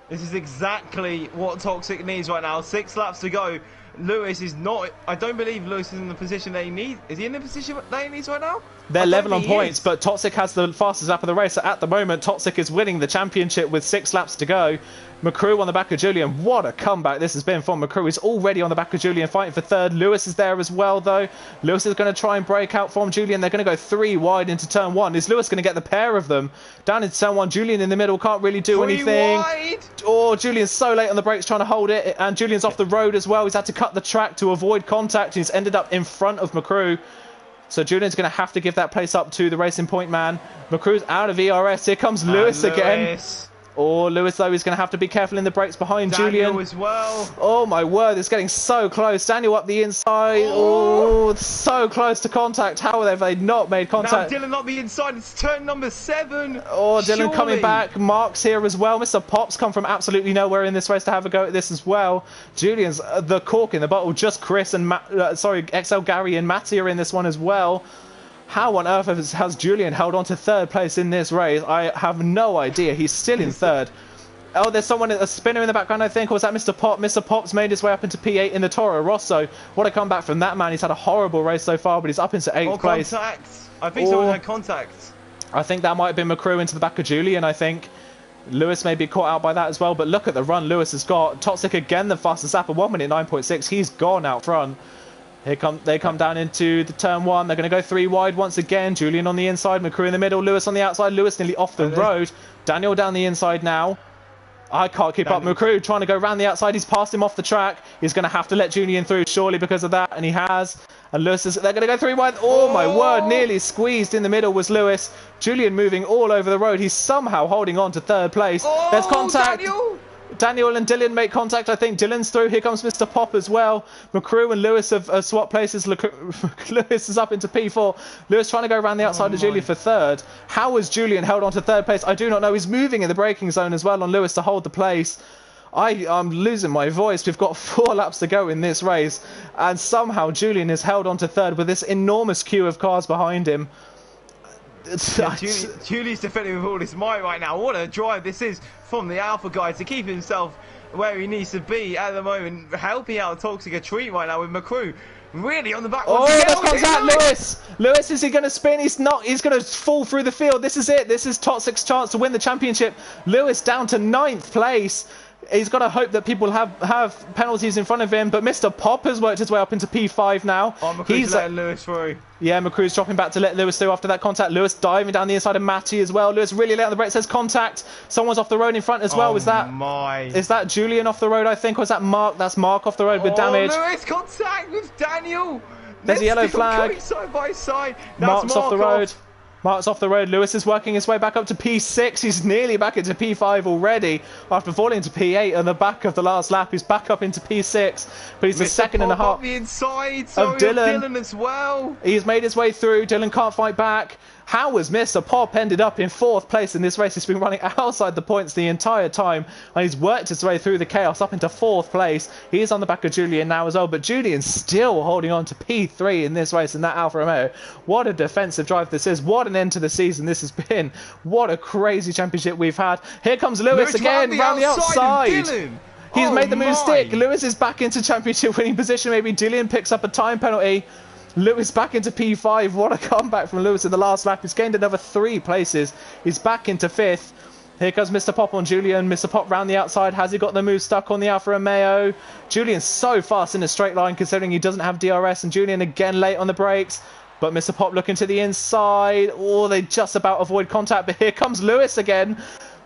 This is exactly what Toxic needs right now. 6 laps to go. Lewis is not... I don't believe Lewis is in the position that he needs. Is he in the position that he needs right now? They're level on points, but Toxic has the fastest lap of the race. So at the moment, Toxic is winning the championship with 6 laps to go. McCrew on the back of Julian. What a comeback this has been from McCrew. He's already on the back of Julian, fighting for third. Lewis is there as well, though. Lewis is going to try and break out from Julian. They're going to go 3 wide into turn 1. Is Lewis going to get the pair of them? Down into turn 1, Julian in the middle, can't really do anything. Wide. Oh, Julian's so late on the brakes trying to hold it, and Julian's off the road as well. He's had to cut the track to avoid contact. He's ended up in front of McCrew. So Julian's going to have to give that place up to the Racing Point man. McCrew's out of ERS. Here comes Lewis again. Oh, Lewis, though, is going to have to be careful in the brakes behind Julian. As well. Oh, my word. It's getting so close. Daniel up the inside. Oh, so close to contact. How have they not made contact? Now Dylan up the inside. It's turn number 7. Oh, Dylan coming back. Mark's here as well. Mr. Pop's come from absolutely nowhere in this race to have a go at this as well. Julian's the cork in the bottle. Just Chris and XL Gary and Matty are in this one as well. How on earth has Julian held on to third place in this race? I have no idea. He's still in third. Oh, there's someone, a spinner in the background, I think. Or was that Mr. Pop? Mr. Pop's made his way up into P8 in the Toro Rosso. What a comeback from that man. He's had a horrible race so far, but he's up into 8th place. Contact. I think someone had contact. I think that might have been McCrew into the back of Julian, I think. Lewis may be caught out by that as well, but look at the run Lewis has got. Toxic again, the fastest lap at 1 minute 9.6. He's gone out front. They come down into the turn 1. They're going to go 3 wide once again. Julian on the inside, McCrew in the middle, Lewis on the outside. Lewis nearly off the road. Daniel down the inside now. I can't keep up. McCrew trying to go round the outside. He's passed him off the track. He's going to have to let Julian through surely because of that, and he has. And Lewis is... They're going to go 3 wide. Oh, my word. Nearly squeezed in the middle was Lewis. Julian moving all over the road. He's somehow holding on to third place. There's contact. Daniel and Dylan make contact. I think Dylan's through. Here comes Mr. Pop as well. McCrew and Lewis have swapped places. Lewis is up into P4. Lewis trying to go around the outside of Julian for third. How has Julian held on to third place? I do not know. He's moving in the braking zone as well on Lewis to hold the place. I'm losing my voice. We've got 4 laps to go in this race, and somehow Julian has held on to third with this enormous queue of cars behind him. Julian's defending with all his might right now. What a drive this is from the Alpha guy to keep himself where he needs to be at the moment, helping out Toxic a treat right now with McCrew really on the back. Oh, there comes out Lewis. Lewis, is he going to spin? He's not. He's going to fall through the field. This is it. This is Toxic's chance to win the championship. Lewis down to 9th place. He's got to hope that people have penalties in front of him, but Mr. Pop has worked his way up into P5 now. Oh, McCrew's letting Lewis through. Yeah, McCrew's dropping back to let Lewis through after that contact. Lewis diving down the inside of Matty as well. Lewis really late on the brake, says contact. Someone's off the road in front as well. Is that Julian off the road, I think, or is that Mark? That's Mark off the road with damage. Lewis contact with Daniel. There's a yellow flag. Side by side. Mark's off the road. Mark's off the road. Lewis is working his way back up to P6. He's nearly back into P5 already after falling into P8 on the back of the last lap. He's back up into P6, but he's a second and a half the inside, of Dylan as well. He's made his way through. Dylan can't fight back. How has Mr. Pop ended up in 4th place in this race? He's been running outside the points the entire time, and he's worked his way through the chaos up into 4th place. He is on the back of Julian now as well, but Julian's still holding on to P3 in this race in that Alfa Romeo. What a defensive drive this is. What an end to the season this has been. What a crazy championship we've had. Here comes Lewis again, round the outside. He's made the move stick. Lewis is back into championship winning position. Maybe Dylan picks up a time penalty. Lewis back into P5. What a comeback from Lewis in the last lap. He's gained another 3 places. He's back into 5th. Here comes Mr. Pop on Julian. Mr. Pop round the outside. Has he got the move stuck on the Alfa Romeo? Julian's so fast in a straight line considering he doesn't have DRS. And Julian again late on the brakes. But Mr. Pop looking to the inside. Oh, they just about avoid contact. But here comes Lewis again.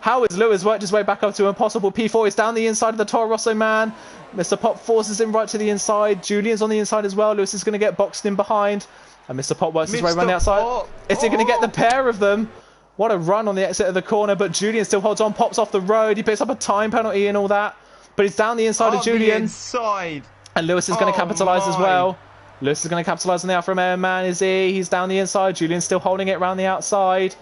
How has Lewis worked his way back up to an impossible P4? He's down the inside of the Toro Rosso man. Mr. Pop forces him right to the inside. Julian's on the inside as well. Lewis is going to get boxed in behind. And Mr. Pop works his way around the outside. Is he going to get the pair of them? What a run on the exit of the corner. But Julian still holds on. Pop's off the road. He picks up a time penalty and all that. But he's down the inside of Julian. And Lewis is going to capitalise as well. Lewis is going to capitalise on the out from man, is he? He's down the inside. Julian's still holding it around the outside.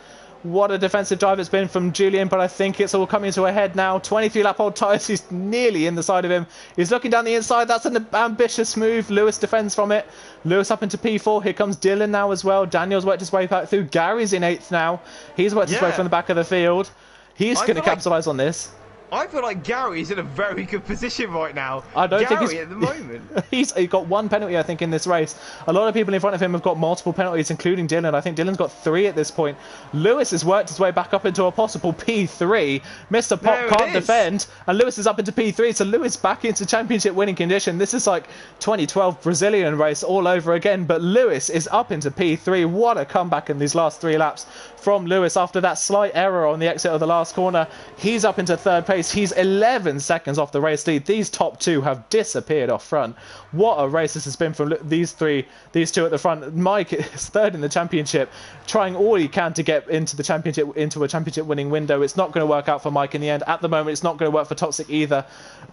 What a defensive drive it's been from Julian, but I think it's all coming to a head now. 23 lap old tyres, he's nearly in the side of him. He's looking down the inside, that's an ambitious move. Lewis defends from it. Lewis up into P4, here comes Dylan now as well. Daniel's worked his way back through. Gary's in 8th now. He's worked his way from the back of the field. He's going to capitalise on this. I feel like Gary's in a very good position right now. I don't think he's at the moment. He's got 1 penalty, I think, in this race. A lot of people in front of him have got multiple penalties, including Dylan. I think Dylan's got 3 at this point. Lewis has worked his way back up into a possible P3. Mr. Pop can't defend, and Lewis is up into P3. So Lewis back into championship winning condition. This is like 2012 Brazilian race all over again. But Lewis is up into P3. What a comeback in these last 3 laps from Lewis after that slight error on the exit of the last corner. He's up into 3rd place. He's 11 seconds off the race lead. These top 2 have disappeared off front. What a race this has been from these 2 at the front. Mike is 3rd in the championship, trying all he can to get into the championship, into a championship winning window. It's not going to work out for Mike in the end. At the moment, it's not going to work for Toxic either.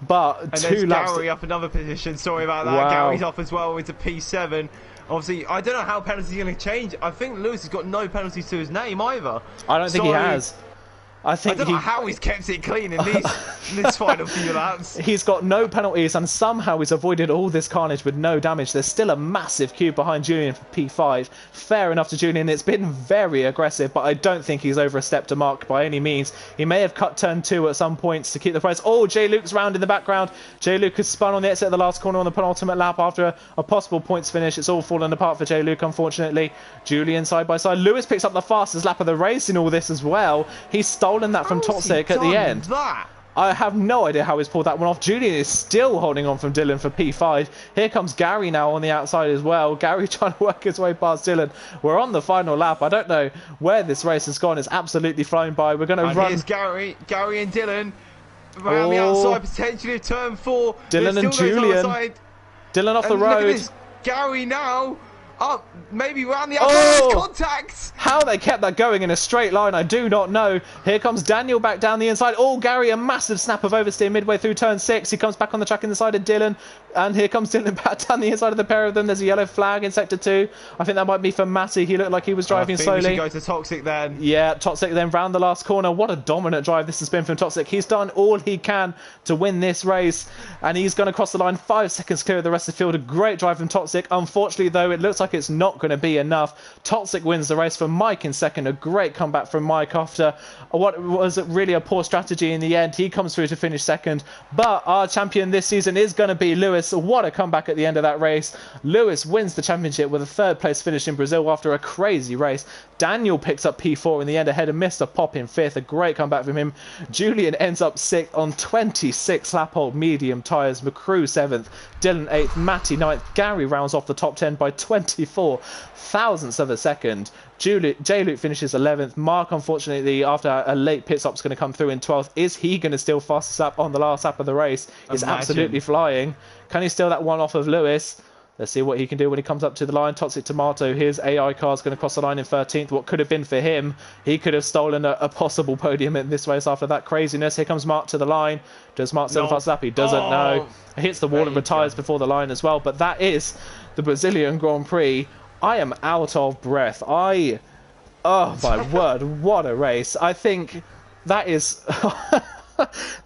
But and 2 laps. Gary up another position. Sorry about that. Wow. Gary's off as well into P7. Obviously, I don't know how penalties are going to change. I think Lewis has got no penalties to his name either. I don't think he has. I don't know how he's kept it clean in this final few laps. He's got no penalties and somehow he's avoided all this carnage with no damage. There's still a massive queue behind Julian for P5. Fair enough to Julian. It's been very aggressive, but I don't think he's overstepped a mark by any means. He may have cut turn 2 at some points to keep the price. Oh, J. Luke's round in the background. J. Luke has spun on the exit of the last corner on the penultimate lap after a possible points finish. It's all fallen apart for J. Luke, unfortunately. Julian side by side. Lewis picks up the fastest lap of the race in all this as well. He's stolen that from Toxic at the end. I have no idea how he's pulled that one off. Julian is still holding on from Dylan for P5. Here comes Gary now on the outside as well. Gary trying to work his way past Dylan. We're on the final lap. I don't know where this race has gone. It's absolutely flown by. We're going to run. Here's Gary and Dylan around the outside, potentially of turn 4. Dylan and Julian. Dylan off the road. Look at this. Gary now. Up, maybe round the outside. Contacts. How they kept that going in a straight line, I do not know. Here comes Daniel back down the inside. Oh, Gary, a massive snap of oversteer midway through turn 6. He comes back on the track in the side of Dylan. And here comes Dylan back down the inside of the pair of them. There's a yellow flag in sector 2. I think that might be for Matty. He looked like he was driving slowly. We should go to Toxic then. Yeah, Toxic then round the last corner. What a dominant drive this has been from Toxic. He's done all he can to win this race. And he's going to cross the line 5 seconds clear of the rest of the field. A great drive from Toxic. Unfortunately, though, it looks like it's not going to be enough. Toxic wins the race for Mike in second. A great comeback from Mike after what was really a poor strategy in the end. He comes through to finish second. But our champion this season is going to be Lewis. What a comeback at the end of that race. Lewis wins the championship with a 3rd place finish in Brazil after a crazy race. Daniel picks up P4 in the end ahead of Mr. Pop in 5th. A great comeback from him. Julian ends up 6th on 26 lap old medium tyres. McCrew 7th. Dylan 8th. Matty 9th. Gary rounds off the top 10 by 24 thousandths of a second. J. Luke finishes 11th. Mark, unfortunately, after a late pit stop, is going to come through in 12th. Is he going to steal fastest lap on the last lap of the race? He's absolutely flying. Can he steal that one off of Lewis? Let's see what he can do when he comes up to the line. Toxic Tomato, his AI car is going to cross the line in 13th. What could have been for him? He could have stolen a possible podium in this race after that craziness. Here comes Mark to the line. Does Mark steal the fast lap? He doesn't know. Hits the wall and retires before the line as well. But that is the Brazilian Grand Prix. I am out of breath. Oh my word, what a race. I think that is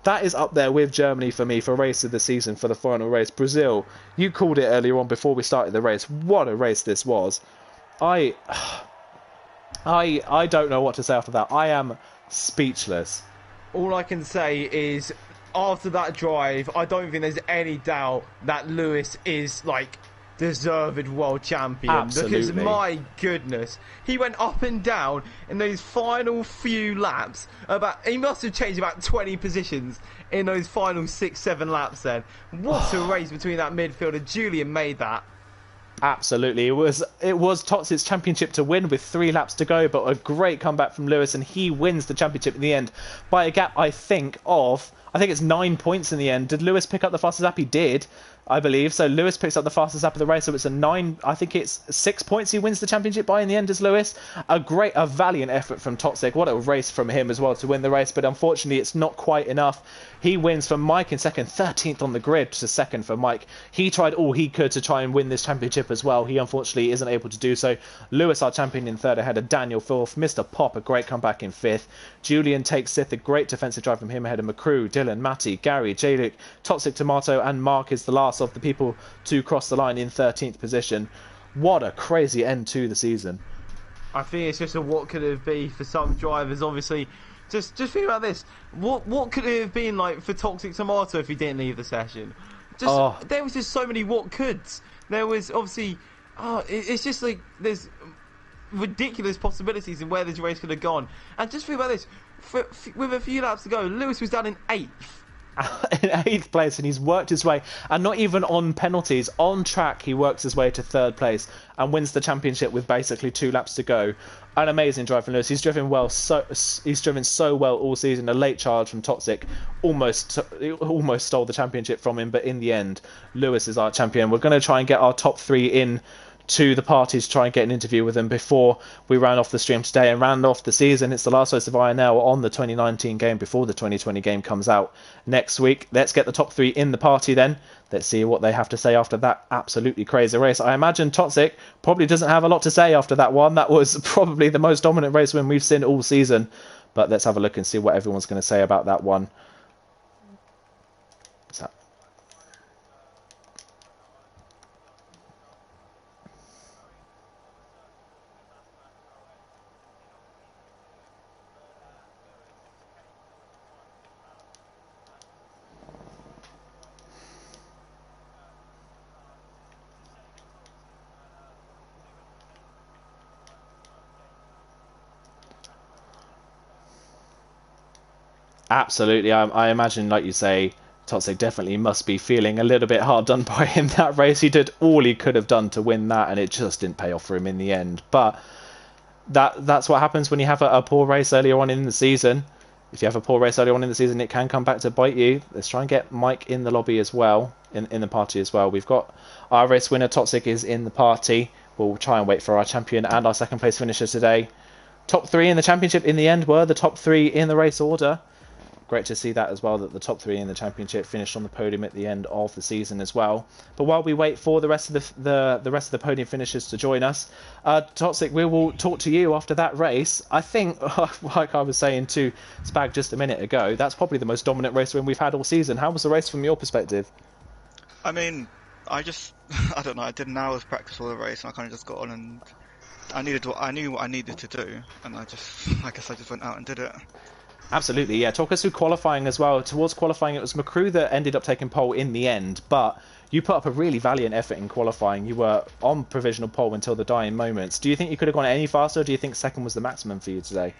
that is up there with Germany for me for race of the season for the final race. Brazil, you called it earlier on before we started the race. What a race this was. I don't know what to say after that. I am speechless. All I can say is after that drive, I don't think there's any doubt that Lewis is like deserved world champion. Absolutely. Because my goodness, he went up and down in those final few laps. He must have changed about 20 positions in those final 6-7 laps then. What a race between that midfielder. Julian made that. Absolutely. It was Toxic's championship to win with 3 laps to go, but a great comeback from Lewis, and he wins the championship in the end by a gap, I think, of I think it's 9 points in the end. Did Lewis pick up the fastest lap? He did, I believe. So Lewis picks up the fastest lap of the race. So it's a 9. I think it's 6 points he wins the championship by in the end as Lewis. A valiant effort from Toxic. What a race from him as well to win the race. But unfortunately, it's not quite enough. He wins from Mike in second, 13th on the grid to second for Mike. He tried all he could to try and win this championship as well. He unfortunately isn't able to do so. Lewis, our champion, in third ahead of Daniel fourth. Mr. Pop, a great comeback in fifth. Julian takes sixth, a great defensive drive from him ahead of McCrew, Dylan, Matty, Gary, J-Luke, Toxic Tomato, and Mark is the last of the people to cross the line in 13th position. What a crazy end to the season. I think it's just a what could it be for some drivers. Obviously, just think about this. What could it have been like for Toxic Tomato if he didn't leave the session? There was just so many what coulds. There was obviously, it's just like there's ridiculous possibilities in where this race could have gone. And just think about this. With a few laps to go, Lewis was down in 8th. In 8th place, and he's worked his way, and not even on penalties, on track he works his way to 3rd place and wins the championship with basically 2 laps to go. An amazing drive from Lewis. He's driven so well all season. A late charge from Toxic almost stole the championship from him, but in the end Lewis is our champion. We're going to try and get our top 3 in to the party to try and get an interview with them before we round off the stream today and round off the season. It's the last race of INL on the 2019 game before the 2020 game comes out next week. Let's get the top 3 in the party then. Let's see what they have to say after that absolutely crazy race. I imagine Toxic probably doesn't have a lot to say after that one. That was probably the most dominant race win we've seen all season. But let's have a look and see what everyone's going to say about that one. Absolutely, I imagine, like you say, Toxic definitely must be feeling a little bit hard done by in that race. He did all he could have done to win that, and it just didn't pay off for him in the end. But that's what happens when you have a poor race earlier on in the season. If you have a poor race earlier on in the season, it can come back to bite you. Let's try and get Mike in the lobby as well, in the party as well. We've got our race winner, Toxic, is in the party. We'll try and wait for our champion and our second place finisher today. Top 3 in the championship in the end were the top 3 in the race order. Great to see that as well, that the top 3 in the championship finished on the podium at the end of the season as well. But while we wait for the rest of the rest of the podium finishers to join us, Toxic, we will talk to you after that race. I think, like I was saying to Spag just a minute ago, that's probably the most dominant race win we've had all season. How was the race from your perspective? I mean, I don't know, I did an hour's practice for the race, and I kind of just got on, and I knew what I needed to do, and I guess I just went out and did it. Absolutely, yeah. Talk us through qualifying as well. Towards qualifying, it was McCrew that ended up taking pole in the end, but you put up a really valiant effort in qualifying. You were on provisional pole until the dying moments. Do you think you could have gone any faster, or do you think second was the maximum for you today?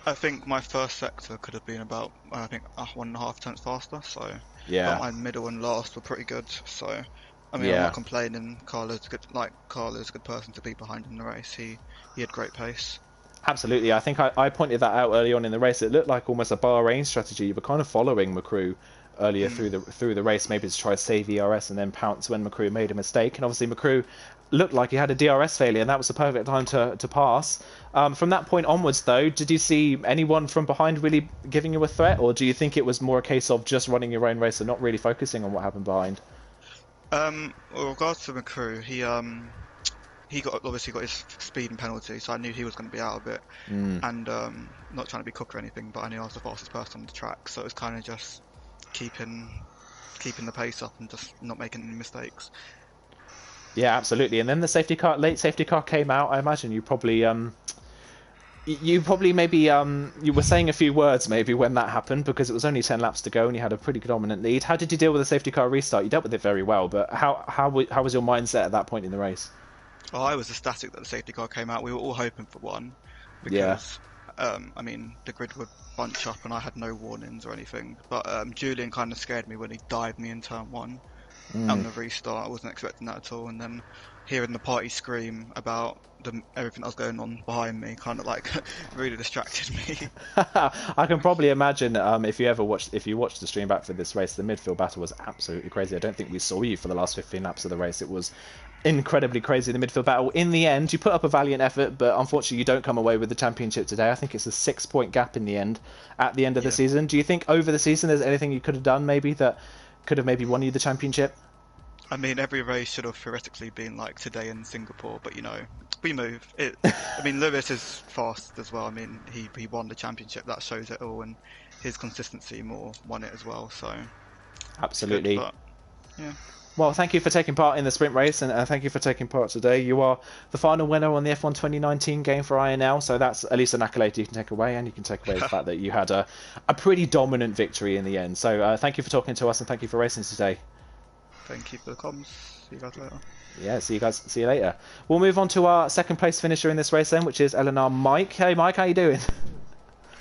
I think my first sector could have been about, 1.5 tenths faster, so yeah. But my middle and last were pretty good, so I mean, I'm not complaining. Carlo's a good person to be behind in the race. He had great pace. Absolutely. I think I pointed that out early on in the race. It looked like almost a Bahrain strategy. You were kind of following McCrew earlier through the race, maybe to try to save ERS and then pounce when McCrew made a mistake. And obviously McCrew looked like he had a DRS failure, and that was the perfect time to pass. From that point onwards, though, did you see anyone from behind really giving you a threat, or do you think it was more a case of just running your own race and not really focusing on what happened behind? With regards to McCrew, he obviously got his speed and penalty, so I knew he was going to be out of it. And not trying to be cook or anything, but I knew I was the fastest person on the track, so it was kind of just keeping the pace up and just not making any mistakes. Yeah, absolutely. And then the late safety car came out. I imagine you probably maybe you were saying a few words maybe when that happened, because it was only 10 laps to go and you had a pretty dominant lead. How did you deal with the safety car restart? You dealt with it very well, but how was your mindset at that point in the race? Oh, I was ecstatic that the safety car came out. We were all hoping for one, because I mean, the grid would bunch up and I had no warnings or anything. But Julian kind of scared me when he dived me in turn 1, on the restart. I wasn't expecting that at all, and then hearing the party scream about everything that was going on behind me kind of like really distracted me. I can probably imagine if you watched the stream back for this race, the midfield battle was absolutely crazy. I don't think we saw you for the last 15 laps of the race. It was incredibly crazy, the midfield battle. In the end, you put up a valiant effort, but unfortunately you don't come away with the championship today. I think it's a 6-point gap in the end at the end of the season. Do you think over the season there's anything you could have done maybe that could have maybe won you the championship? I mean, every race should have theoretically been like today in Singapore, but you know, we move. I mean, Lewis is fast as well. I mean, he won the championship. That shows it all, and his consistency more won it as well. So absolutely. Good, but, yeah. Well, thank you for taking part in the sprint race, and thank you for taking part today. You are the final winner on the F1 2019 game for INL, so that's at least an accolade you can take away, and you can take away the fact that you had a pretty dominant victory in the end. So thank you for talking to us, and thank you for racing today. Thank you for the comms. See you guys later. Yeah, see you later. We'll move on to our second place finisher in this race then, which is Eleanor Mike. Hey Mike, how you doing?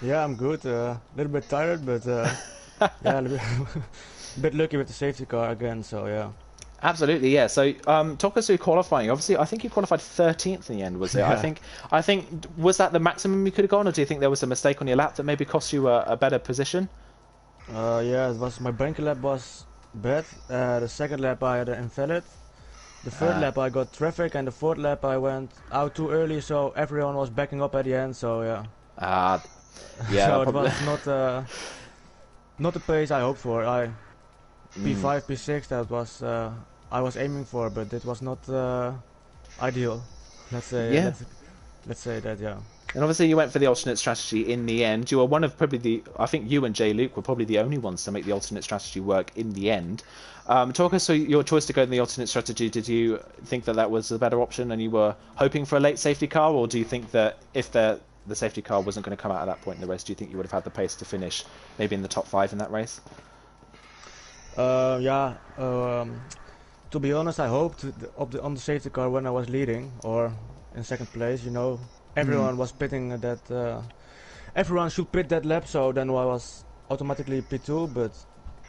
Yeah, I'm good. A little bit tired, but yeah, a bit lucky with the safety car again, so yeah. Absolutely, yeah. So talk us through qualifying. Obviously, I think you qualified 13th in the end, was it? Yeah. I think was that the maximum you could have gone, or do you think there was a mistake on your lap that maybe cost you a better position? Yeah, it was my banker lap was bad. The second lap I had an invalid. The third lap I got traffic, and the fourth lap I went out too early, so everyone was backing up at the end. So yeah. Yeah. So it was not the pace I hoped for. P5, P6, that was I was aiming for, but it was not ideal. Let's say. Yeah. Let's say that, yeah. And obviously you went for the alternate strategy in the end. You were one of probably I think you and Jay Luke were probably the only ones to make the alternate strategy work in the end. Talk us through your choice to go in the alternate strategy. Did you think that was a better option and you were hoping for a late safety car, or do you think that if the safety car wasn't going to come out at that point in the race, do you think you would have had the pace to finish maybe in the top 5 in that race? Yeah, to be honest, I hoped on the safety car when I was leading or in second place. You know, everyone was pitting that. Everyone should pit that lap, so then I was automatically P2. But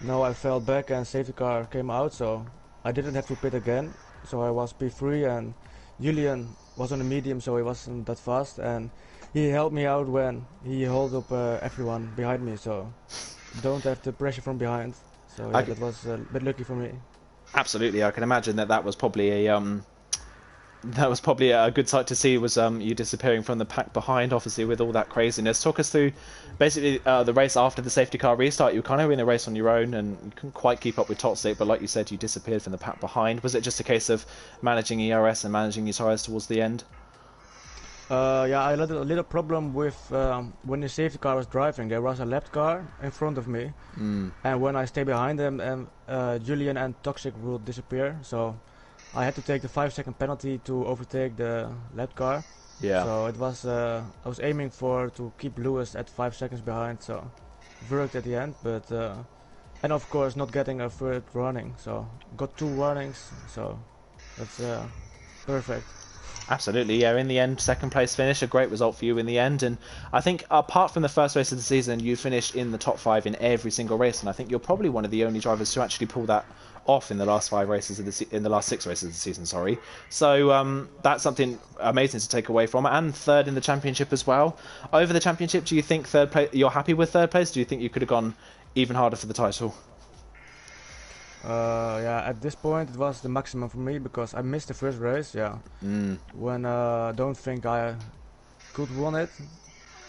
no, I fell back and safety car came out, so I didn't have to pit again. So I was P3, and Julian was on a medium, so he wasn't that fast, and he helped me out when he held up everyone behind me. So don't have the pressure from behind. So yeah, that was a bit lucky for me. Absolutely, I can imagine that was probably a good sight to see. Was you disappearing from the pack behind, obviously with all that craziness. Talk us through basically the race after the safety car restart. You were kind of in a race on your own and you couldn't quite keep up with Toxic, but like you said, you disappeared from the pack behind. Was it just a case of managing ERS and managing your tyres towards the end? Yeah, I had a little problem with when the safety car was driving. There was a lap car in front of me, and when I stay behind them, Julian and Toxic will disappear. So I had to take the 5-second penalty to overtake the lap car. Yeah. So it was I was aiming to keep Lewis at 5 seconds behind. So it worked at the end, but and of course not getting a third running. So got 2 runnings. So that's perfect. Absolutely, yeah. In the end, second place finish, a great result for you in the end. And I think apart from the first race of the season, you finished in the top 5 in every single race. And I think you're probably one of the only drivers to actually pull that off in the last 5 races in the last 6 races of the season. Sorry. So that's something amazing to take away from. And third in the championship as well. Over the championship, do you think third place? You're happy with third place? Do you think you could have gone even harder for the title? Yeah, at this point it was the maximum for me because I missed the first race. Yeah, when don't think I could win it,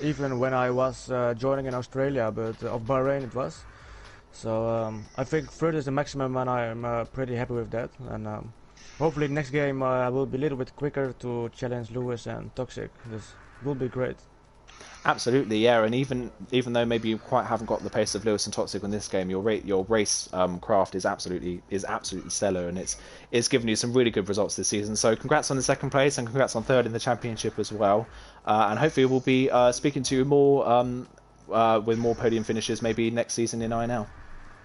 even when I was joining in Australia, but of Bahrain it was. So I think third is the maximum, and I'm pretty happy with that. And hopefully next game I will be a little bit quicker to challenge Lewis and Toxic. This will be great. Absolutely, yeah. And even though maybe you quite haven't got the pace of Lewis and Toxic in this game, your race craft is absolutely stellar, and it's given you some really good results this season. So congrats on the second place, and congrats on third in the championship as well. And hopefully we'll be speaking to you more with more podium finishes maybe next season in INL.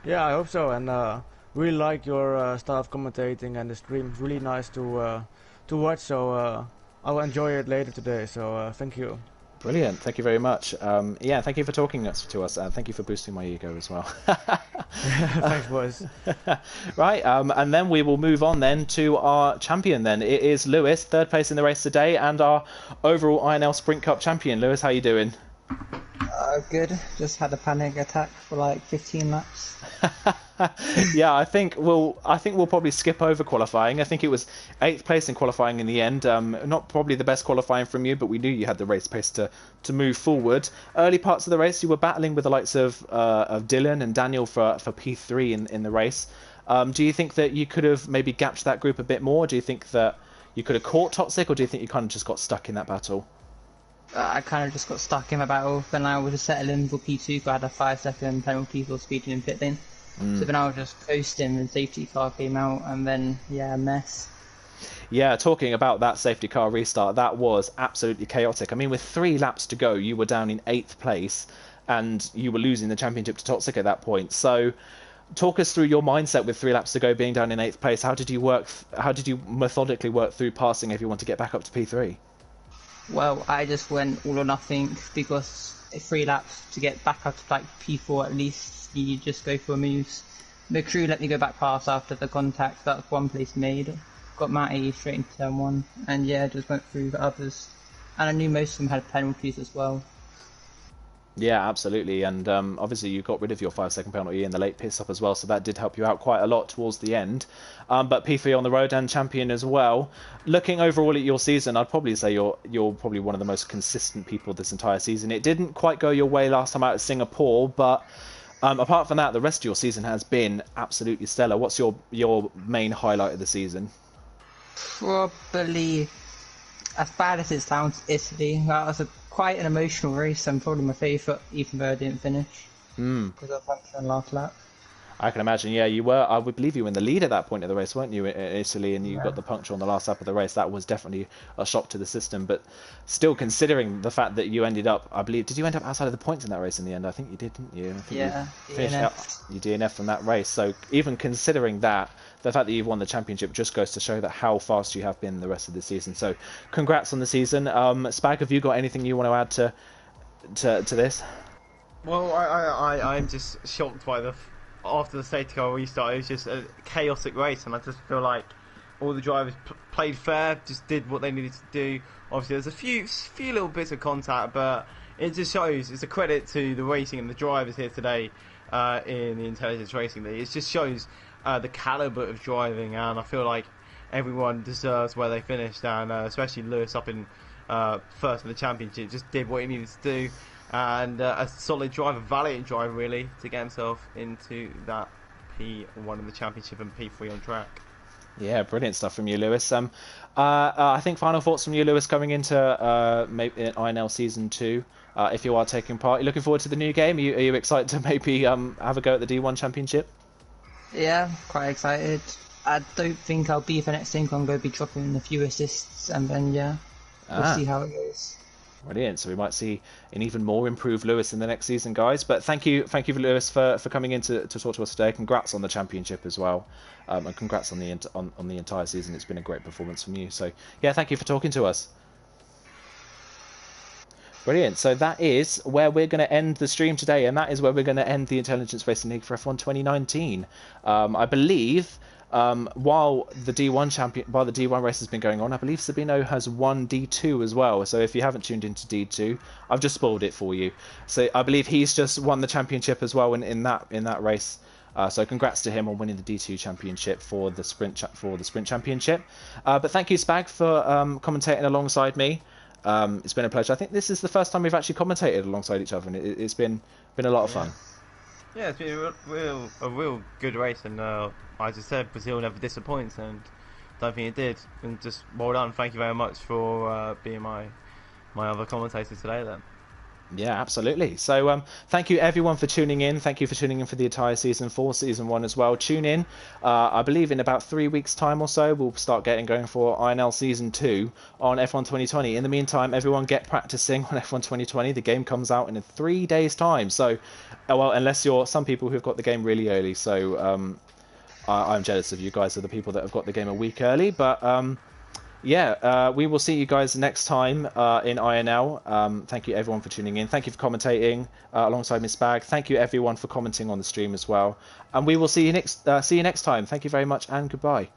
Yeah, I hope so. And really like your style of commentating and the stream. It's really nice to watch. So I will enjoy it later today. So thank you. Brilliant. Thank you very much. Yeah, thank you for talking to us. Thank you for boosting my ego as well. Thanks, boys. Right, and then we will move on then to our champion then. It is Lewis, third place in the race today, and our overall INL Sprint Cup champion. Lewis, how you doing? Good. Just had a panic attack for like 15 laps. Yeah, I think we'll probably skip over qualifying. I think it was 8th place in qualifying in the end. Not probably the best qualifying from you, but we knew you had the race pace to move forward. Early parts of the race, you were battling with the likes of Dylan and Daniel for P3 in the race. Do you think that you could have maybe gapped that group a bit more? Do you think that you could have caught Toxic, or do you think you kind of just got stuck in that battle? I kind of just got stuck in my battle. Then I was just settling for P2 because I had a 5-second penalty for speeding in pit lane. So then I was just coasting and safety car came out and then, yeah, a mess. Yeah, talking about that safety car restart, that was absolutely chaotic. I mean, with 3 laps to go, you were down in 8th place and you were losing the championship to Toxic at that point. So talk us through your mindset with 3 laps to go, being down in 8th place. How did you methodically work through passing everyone to get back up to P3? Well, I just went all or nothing because 3 laps to get back up to like P4 at least, you just go for moves. The crew let me go back past after the contact. That's 1 place made. Got Matty straight into turn 1, and yeah, just went through the others. And I knew most of them had penalties as well. Yeah, absolutely, and obviously you got rid of your 5-second penalty in the late pit stop as well, so that did help you out quite a lot towards the end. But P3 on the road and champion as well. Looking overall at your season, I'd probably say you're probably one of the most consistent people this entire season. It didn't quite go your way last time out at Singapore, but apart from that, the rest of your season has been absolutely stellar. What's your main highlight of the season? Probably, as bad as it sounds, Italy. That was quite an emotional race and probably my favourite, even though I didn't finish. Because I punched on last lap. I can imagine, yeah, you were. I would believe you were in the lead at that point of the race, weren't you, in Italy? And you got the puncture on the last lap of the race. That was definitely a shock to the system. But still, considering the fact that you ended up, I believe, did you end up outside of the points in that race in the end? I think you did, didn't you? I think yeah, you finished out, you DNF from that race. So even considering that, the fact that you've won the championship just goes to show that how fast you have been the rest of the season. So congrats on the season. Spag, have you got anything you want to add to this? Well, I'm just shocked by after the safety car restart, it was just a chaotic race, and I just feel like all the drivers played fair, just did what they needed to do. Obviously, there's a few little bits of contact, but it just shows, it's a credit to the racing and the drivers here today in the Intelligence Racing League. It just shows the calibre of driving, and I feel like everyone deserves where they finished, and especially Lewis up in first in the championship, just did what he needed to do. And a solid driver, valiant driver really, to get himself into that P1 in the championship and P3 on track. Yeah, brilliant stuff from you, Lewis. I think final thoughts from you, Lewis, coming into maybe INL Season 2. If you are taking part, you looking forward to the new game? Are you excited to maybe have a go at the D1 Championship? Yeah, quite excited. I don't think I'll be for next thing. I'm going to be dropping a few assists, and then yeah, we'll see how it goes. Brilliant. So we might see an even more improved Lewis in the next season, guys. But thank you for Lewis for coming in to talk to us today. Congrats on the championship as well, and congrats on the entire season. It's been a great performance from you. So yeah, thank you for talking to us. Brilliant. So that is where we're going to end the stream today, and that is where we're going to end the Intelligence Racing League for F1 2019. I believe. While the D1 race has been going on, I believe Sabino has won D2 as well. So if you haven't tuned into D2, I've just spoiled it for you. So I believe he's just won the championship as well in that race. So congrats to him on winning the D2 championship for the sprint championship. But thank you, Spag, for commentating alongside me. It's been a pleasure. I think this is the first time we've actually commentated alongside each other, and it's been a lot of fun. Yeah, it's been a real good race, and as I said, Brazil never disappoints, and don't think it did. And just well done. Thank you very much for being my other commentator today. Then. Yeah, absolutely. So thank you everyone for tuning in. Thank you for tuning in for the entire season 4, season 1 as well. Tune in. I believe in about 3 weeks time or so we'll start going for INL season 2 on F1 2020. In the meantime, everyone get practicing on F1 2020. The game comes out in 3 days time. So well, unless you're some people who've got the game really early. So I'm jealous of you guys, are the people that have got the game a week early, but yeah, we will see you guys next time in INL. Thank you everyone for tuning in. Thank you for commentating alongside Miss Bag. Thank you everyone for commenting on the stream as well. And we will see you next time. Thank you very much and goodbye.